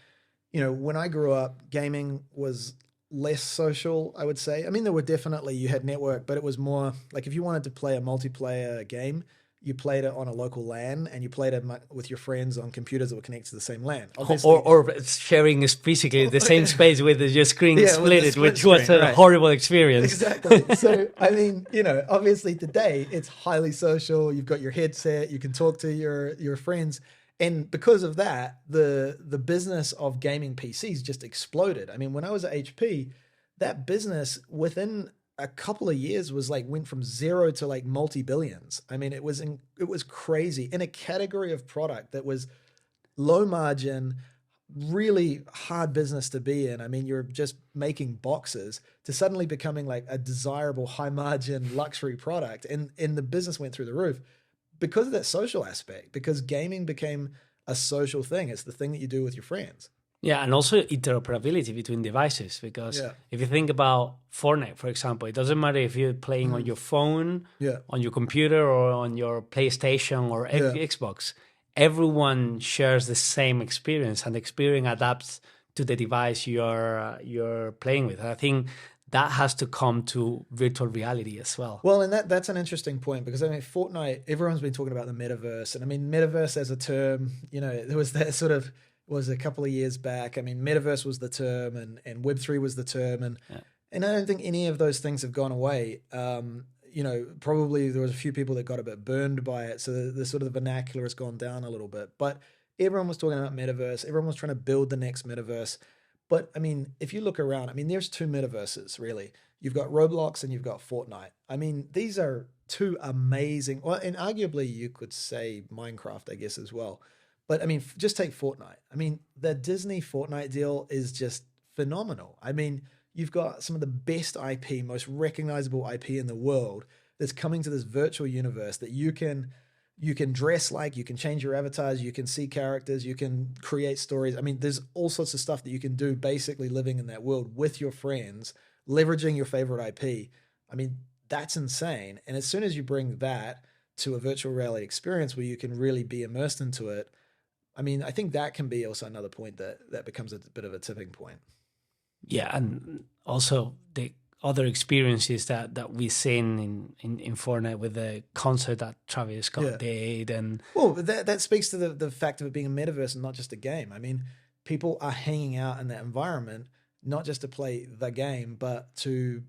B: you know, when I grew up, gaming was less social, I would say. I mean, you had network, but it was more like if you wanted to play a multiplayer game, you played it on a local LAN, and you played it with your friends on computers that were connected to the same LAN.
A: Or sharing physically the same space with your screen split, which was a horrible experience.
B: Exactly. So, I mean, you know, obviously today it's highly social. You've got your headset, you can talk to your friends. And because of that, the business of gaming PCs just exploded. I mean, when I was at HP, that business within a couple of years went from zero to like multi-billions. I mean, it was crazy in a category of product that was low margin, really hard business to be in. I mean, you're just making boxes to suddenly becoming like a desirable high margin luxury product. And the business went through the roof because of that social aspect, because gaming became a social thing. It's the thing that you do with your friends.
A: Yeah, and also interoperability between devices, because if you think about Fortnite, for example, it doesn't matter if you're playing on your phone, on your computer, or on your PlayStation or Xbox. Everyone shares the same experience, and the experience adapts to the device you're playing with. And I think that has to come to virtual reality as well.
B: Well, and that's an interesting point, because I mean, Fortnite, everyone's been talking about the metaverse, and I mean, metaverse as a term, you know, there was that sort of was a couple of years back. I mean, metaverse was the term, and Web3 was the term, and I don't think any of those things have gone away. You know, probably there was a few people that got a bit burned by it, so the sort of the vernacular has gone down a little bit. But everyone was talking about metaverse. Everyone was trying to build the next metaverse. But I mean, if you look around, I mean, there's two metaverses really. You've got Roblox and you've got Fortnite. I mean, these are two amazing. Well, and arguably you could say Minecraft, I guess, as well. But I mean, just take Fortnite. I mean, the Disney Fortnite deal is just phenomenal. I mean, you've got some of the best IP, most recognizable IP in the world that's coming to this virtual universe that you can you can dress like, you can change your avatars, you can see characters, you can create stories. I mean, there's all sorts of stuff that you can do basically living in that world with your friends, leveraging your favorite IP. I mean, that's insane. And as soon as you bring that to a virtual reality experience where you can really be immersed into it, I mean, I think that can be also another point that becomes a bit of a tipping point.
A: Yeah, and also the other experiences that we've seen in Fortnite with the concert that Travis Scott
B: Yeah.
A: did, and
B: Well, that speaks to the fact of it being a metaverse and not just a game. I mean, people are hanging out in that environment, not just to play the game, but to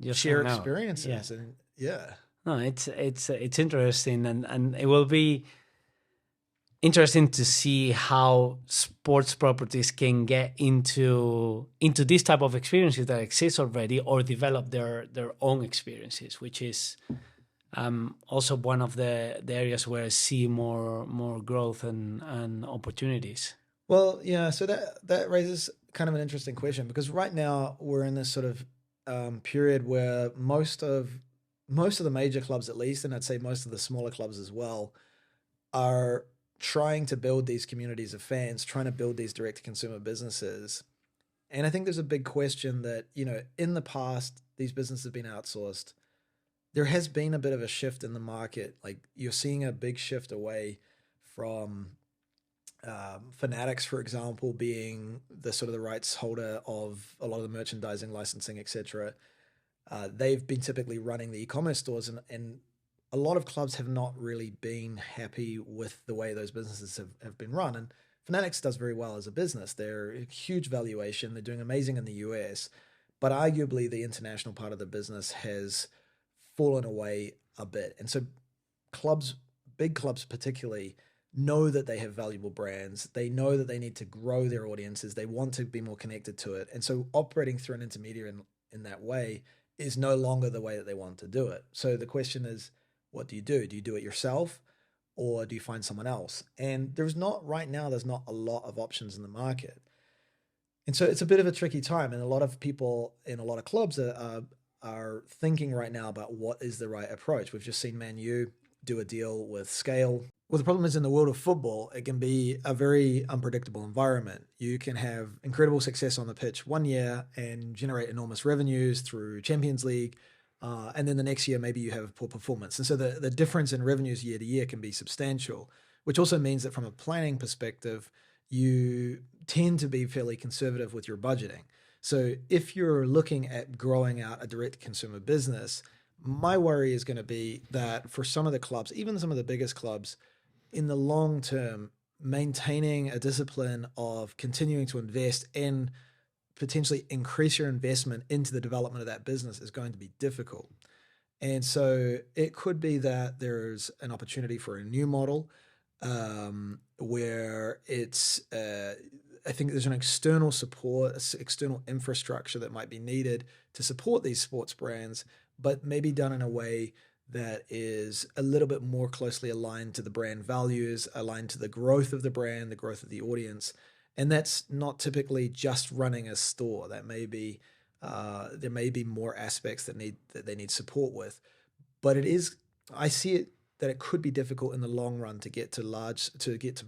A: just
B: share
A: hang out. Yeah.
B: experiences. And yeah.
A: No, it's interesting, and it will be interesting to see how sports properties can get into this type of experiences that exist already, or develop their own experiences, which is also one of the areas where I see more growth and opportunities.
B: Well, yeah, so that raises kind of an interesting question because right now we're in this sort of period where most of the major clubs, at least, and I'd say most of the smaller clubs as well, are trying to build these communities of fans, trying to build these direct to consumer businesses. And I think there's a big question that, in the past, these businesses have been outsourced. There has been a bit of a shift in the market. Like you're seeing a big shift away from Fanatics, for example, being the sort of the rights holder of a lot of the merchandising, licensing, etc. They've been typically running the e-commerce stores, and a lot of clubs have not really been happy with the way those businesses have been run. And Fanatics does very well as a business. They're a huge valuation. They're doing amazing in the US, but arguably the international part of the business has fallen away a bit. And so clubs, big clubs particularly, know that they have valuable brands. They know that they need to grow their audiences. They want to be more connected to it. And so operating through an intermediary in that way is no longer the way that they want to do it. So the question is, what do you do? Do you do it yourself or do you find someone else? And there's not a lot of options in the market. And so it's a bit of a tricky time. And a lot of people in a lot of clubs are thinking right now about what is the right approach. We've just seen Man U do a deal with Scale. Well, the problem is in the world of football, it can be a very unpredictable environment. You can have incredible success on the pitch one year and generate enormous revenues through Champions League. And then the next year, maybe you have poor performance. And so the difference in revenues year to year can be substantial, which also means that from a planning perspective, you tend to be fairly conservative with your budgeting. So if you're looking at growing out a direct consumer business, my worry is going to be that for some of the clubs, even some of the biggest clubs, in the long term, maintaining a discipline of continuing to invest and potentially increase your investment into the development of that business is going to be difficult. And so it could be that there's an opportunity for a new model where it's, I think there's an external support, external infrastructure that might be needed to support these sports brands, but maybe done in a way that is a little bit more closely aligned to the brand values, aligned to the growth of the brand, the growth of the audience. And that's not typically just running a store. That may be there may be more aspects that they need support with. But it is, I see it that it could be difficult in the long run to get to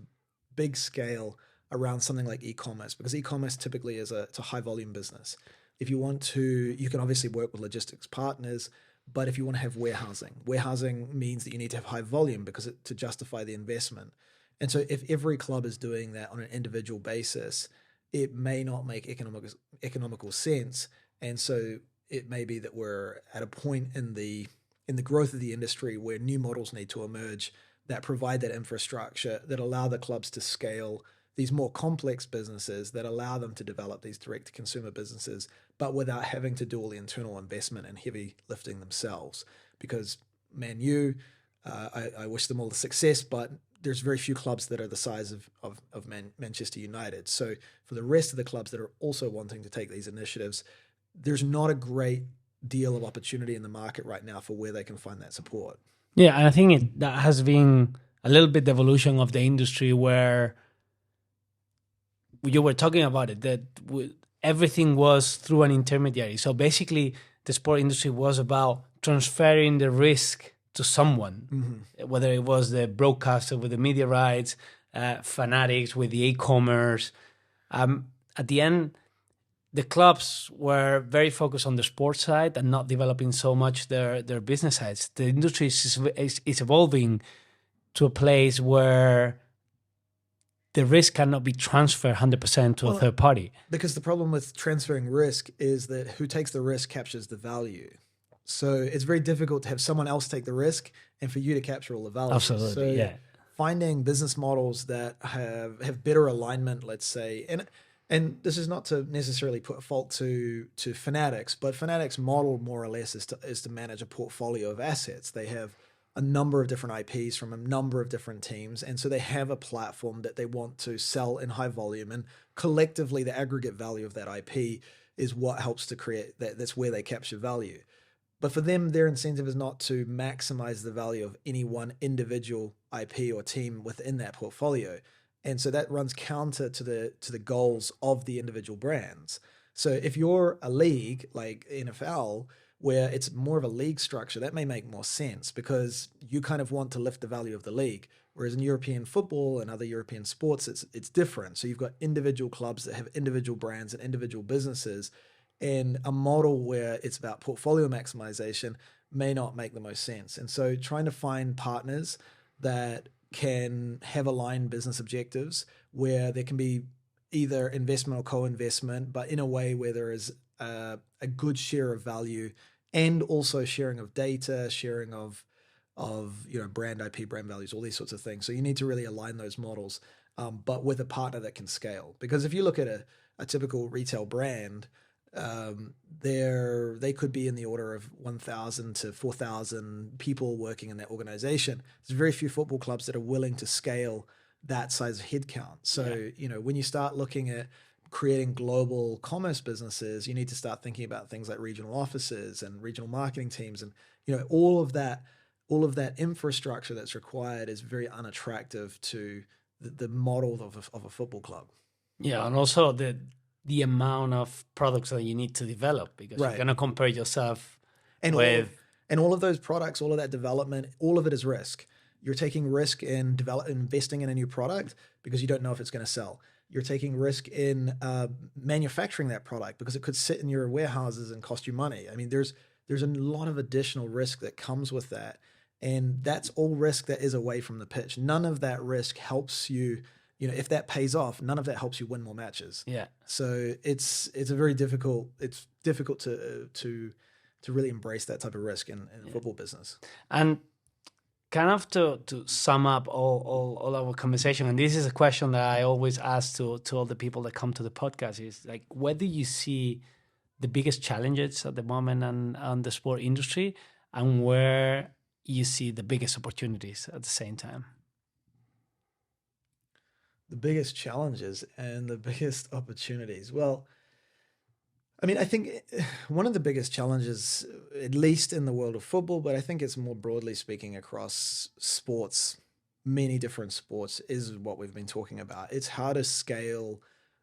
B: big scale around something like e-commerce, because e-commerce typically it's a high volume business. If you want to, you can obviously work with logistics partners, but if you want to have warehousing means that you need to have high volume to justify the investment. And so if every club is doing that on an individual basis, it may not make economical sense. And so it may be that we're at a point in the growth of the industry where new models need to emerge that provide that infrastructure, that allow the clubs to scale these more complex businesses, that allow them to develop these direct-to-consumer businesses, but without having to do all the internal investment and heavy lifting themselves. Because Man U, I wish them all the success, but there's very few clubs that are the size of Manchester United. So for the rest of the clubs that are also wanting to take these initiatives, there's not a great deal of opportunity in the market right now for where they can find that support.
A: Yeah, and I think that has been a little bit the evolution of the industry, where you were talking about it, that everything was through an intermediary. So basically, the sport industry was about transferring the risk to someone, whether it was the broadcaster with the media rights, fanatics with the e-commerce. At the end, the clubs were very focused on the sports side and not developing so much their business sides. The industry is evolving to a place where the risk cannot be transferred 100% to a third party.
B: Because the problem with transferring risk is that who takes the risk captures the value. So it's very difficult to have someone else take the risk and for you to capture all the value.
A: Absolutely,
B: so
A: yeah.
B: Finding business models that have better alignment, let's say, and this is not to necessarily put fault to Fanatics, but Fanatics' model more or less is to manage a portfolio of assets. They have a number of different IPs from a number of different teams, and so they have a platform that they want to sell in high volume, and collectively the aggregate value of that IP is what helps to create that. That's where they capture value. But for them, their incentive is not to maximize the value of any one individual IP or team within that portfolio. And so that runs counter to the goals of the individual brands. So if you're a league like NFL, where it's more of a league structure, that may make more sense because you kind of want to lift the value of the league. Whereas in European football and other European sports, it's different. So you've got individual clubs that have individual brands and individual businesses, and a model where it's about portfolio maximization may not make the most sense. And so trying to find partners that can have aligned business objectives where there can be either investment or co-investment, but in a way where there is a good share of value and also sharing of data, sharing of brand IP, brand values, all these sorts of things. So you need to really align those models, but with a partner that can scale. Because if you look at a typical retail brand, they could be in the order of 1,000 to 4,000 people working in that organization. There's very few football clubs that are willing to scale that size of headcount. So, when you start looking at creating global commerce businesses, you need to start thinking about things like regional offices and regional marketing teams. And, all of that infrastructure that's required is very unattractive to the model of a football club.
A: Yeah. And also the amount of products that you need to develop, because you're going to compare yourself with...
B: And all of those products, all of that development, all of it is risk. You're taking risk in investing in a new product because you don't know if it's going to sell. You're taking risk in manufacturing that product because it could sit in your warehouses and cost you money. I mean, there's a lot of additional risk that comes with that. And that's all risk that is away from the pitch. None of that risk helps you. If that pays off, none of that helps you win more matches.
A: Yeah.
B: So it's difficult to really embrace that type of risk in the football business.
A: And kind of to sum up all our conversation, and this is a question that I always ask to all the people that come to the podcast, is like, where do you see the biggest challenges at the moment on the sport industry, and where you see the biggest opportunities at the same time?
B: The biggest challenges and the biggest opportunities. Well, I mean, I think one of the biggest challenges, at least in the world of football, but I think it's more broadly speaking across sports, many different sports, is what we've been talking about. It's how to scale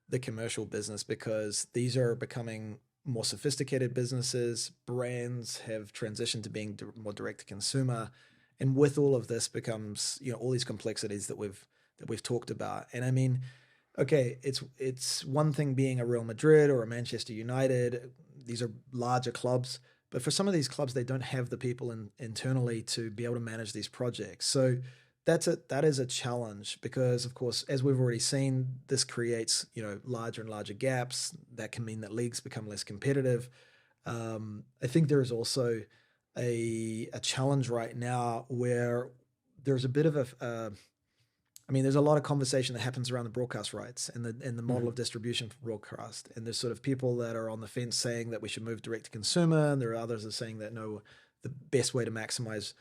B: the commercial business because these are becoming more sophisticated businesses. Brands have transitioned to being more direct to consumer. And with all of this becomes, all these complexities that we've talked about. And I mean, okay, it's one thing being a Real Madrid or a Manchester United. These are larger clubs, but for some of these clubs, they don't have the people internally to be able to manage these projects. So that is a challenge because, of course, as we've already seen, this creates larger and larger gaps. That can mean that leagues become less competitive. I think there is also a challenge right now where there's a bit of there's a lot of conversation that happens around the broadcast rights and the model of distribution for broadcast. And there's sort of people that are on the fence saying that we should move direct to consumer. And there are others that are saying that no, the best way to maximize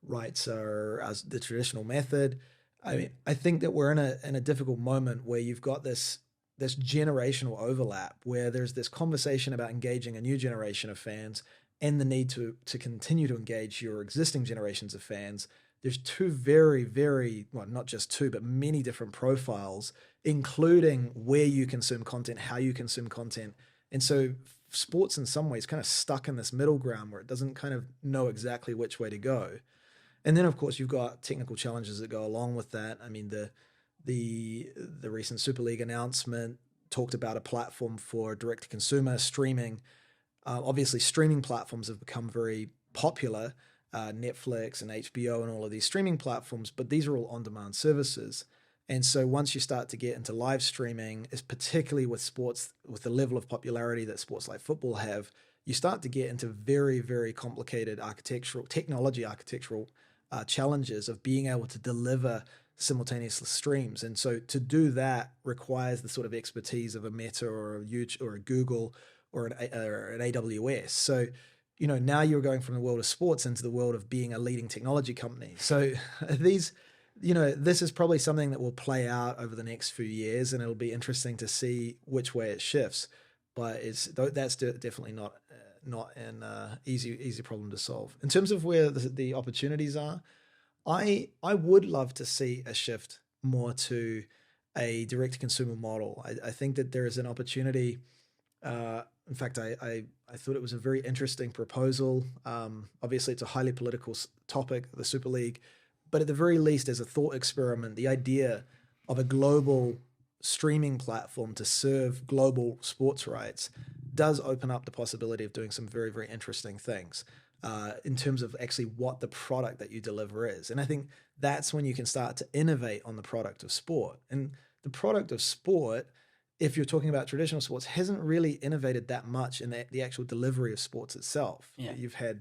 B: rights are as the traditional method. I mean, I think that we're in a difficult moment where you've got this generational overlap where there's this conversation about engaging a new generation of fans and the need to continue to engage your existing generations of fans. There's two very, very, well, not just two, but many different profiles, including where you consume content, how you consume content. And so sports in some ways kind of stuck in this middle ground where it doesn't kind of know exactly which way to go. And then, of course, you've got technical challenges that go along with that. I mean, the recent Super League announcement talked about a platform for direct-to-consumer streaming. Obviously, streaming platforms have become very popular, Netflix and HBO and all of these streaming platforms, but these are all on-demand services. And so once you start to get into live streaming, is particularly with sports, with the level of popularity that sports like football have, you start to get into very, very complicated architectural challenges of being able to deliver simultaneous streams. And so to do that requires the sort of expertise of a Meta or a YouTube or a Google or an AWS. So, now you're going from the world of sports into the world of being a leading technology company. So this is probably something that will play out over the next few years, and it'll be interesting to see which way it shifts. But that's definitely not an easy problem to solve. In terms of where the opportunities are, I would love to see a shift more to a direct-to-consumer model. I think that there is an opportunity. In fact, I thought it was a very interesting proposal. Obviously, it's a highly political topic, the Super League, but at the very least, as a thought experiment, the idea of a global streaming platform to serve global sports rights does open up the possibility of doing some very, very interesting things in terms of actually what the product that you deliver is. And I think that's when you can start to innovate on the product of sport. And the product of sport, if you're talking about traditional sports, hasn't really innovated that much in the actual delivery of sports itself.
A: Yeah.
B: You've had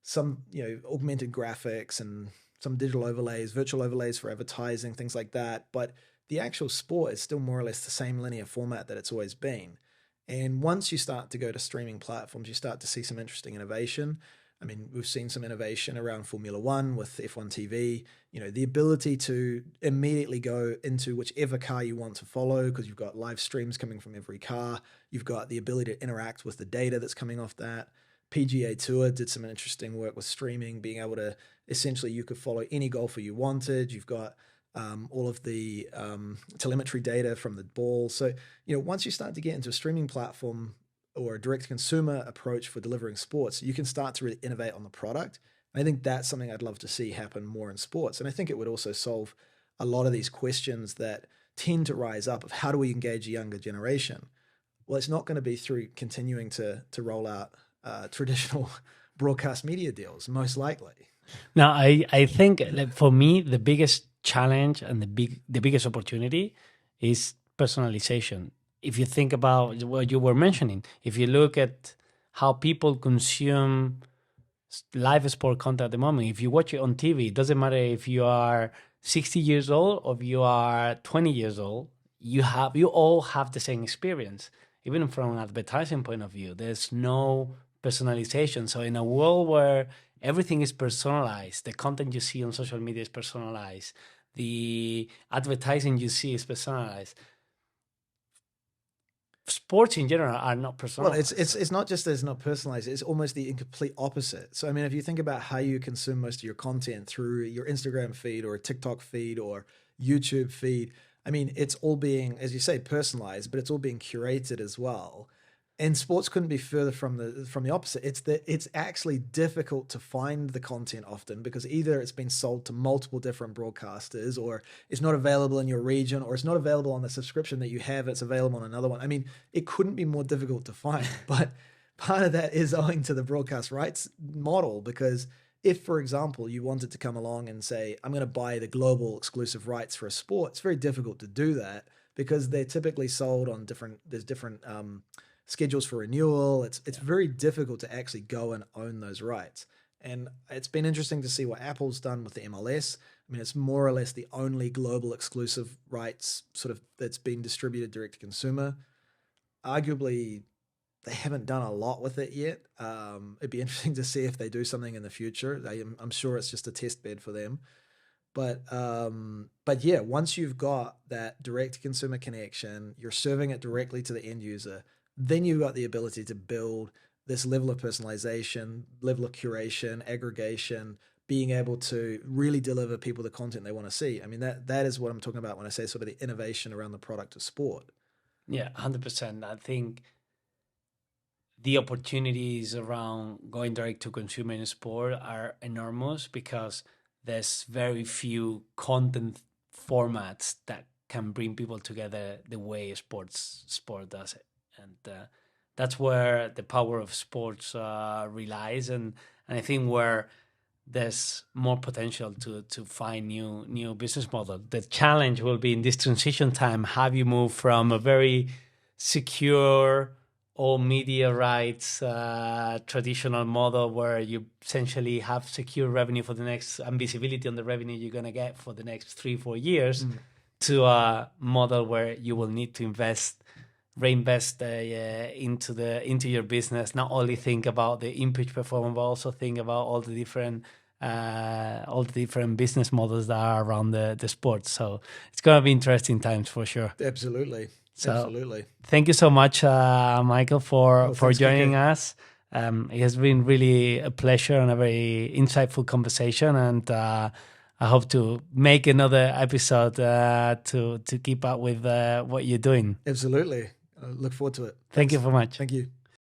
B: some, augmented graphics and some digital overlays, virtual overlays for advertising, things like that. But the actual sport is still more or less the same linear format that it's always been. And once you start to go to streaming platforms, you start to see some interesting innovation. I mean, we've seen some innovation around Formula One with F1 TV, the ability to immediately go into whichever car you want to follow because you've got live streams coming from every car. You've got the ability to interact with the data that's coming off that. PGA Tour did some interesting work with streaming, being able to essentially you could follow any golfer you wanted. You've got all of the telemetry data from the ball. So, once you start to get into a streaming platform or a direct consumer approach for delivering sports, you can start to really innovate on the product. I think that's something I'd love to see happen more in sports. And I think it would also solve a lot of these questions that tend to rise up of how do we engage a younger generation? Well, it's not going to be through continuing to roll out traditional broadcast media deals, most likely.
A: Now, I think for me, the biggest challenge and the biggest opportunity is personalization. If you think about what you were mentioning, if you look at how people consume live sport content at the moment, if you watch it on TV, it doesn't matter if you are 60 years old or if you are 20 years old, you all have the same experience. Even from an advertising point of view, there's no personalization. So in a world where everything is personalized, the content you see on social media is personalized, the advertising you see is personalized. Sports in general are not personalized.
B: Well, it's not just that it's not personalized, it's almost the complete opposite. So I mean, if you think about how you consume most of your content through your Instagram feed or a TikTok feed or YouTube feed, I mean, it's all being, as you say, personalized, but it's all being curated as well. And sports couldn't be further from the opposite. It's actually difficult to find the content often because either it's been sold to multiple different broadcasters, or it's not available in your region, or it's not available on the subscription that you have. It's available on another one. I mean, it couldn't be more difficult to find. But part of that is owing to the broadcast rights model, because if, for example, you wanted to come along and say, I'm going to buy the global exclusive rights for a sport, it's very difficult to do that because they're typically sold on different schedules for renewal. It's very difficult to actually go and own those rights. And it's been interesting to see what Apple's done with the MLS. I mean, it's more or less the only global exclusive rights sort of that's been distributed direct to consumer. Arguably, they haven't done a lot with it yet. It'd be interesting to see if they do something in the future. I'm sure it's just a test bed for them. But yeah, once you've got that direct to consumer connection, you're serving it directly to the end user, then you've got the ability to build this level of personalization, level of curation, aggregation, being able to really deliver people the content they want to see. I mean, that is what I'm talking about when I say sort of the innovation around the product of sport.
A: Yeah, 100%. I think the opportunities around going direct to consumer in sport are enormous because there's very few content formats that can bring people together the way sport does it, and that's where the power of sports relies, and I think where there's more potential to find new business model. The challenge will be in this transition time. Have you moved from a very secure all media rights traditional model where you essentially have secure revenue for the next and visibility on the revenue you're going to get for the next 3-4 years to a model where you will need to reinvest into your business, not only think about the in-pitch performance, but also think about all the different business models that are around the sport. So it's going to be interesting times for sure.
B: Absolutely.
A: So
B: Absolutely.
A: Thank you so much, Michael, for joining
B: Kike.
A: us. It has been really a pleasure and a very insightful conversation, and I hope to make another episode to keep up with what you're doing.
B: Absolutely. I look forward to it.
A: Thank you so much.
B: Thank you.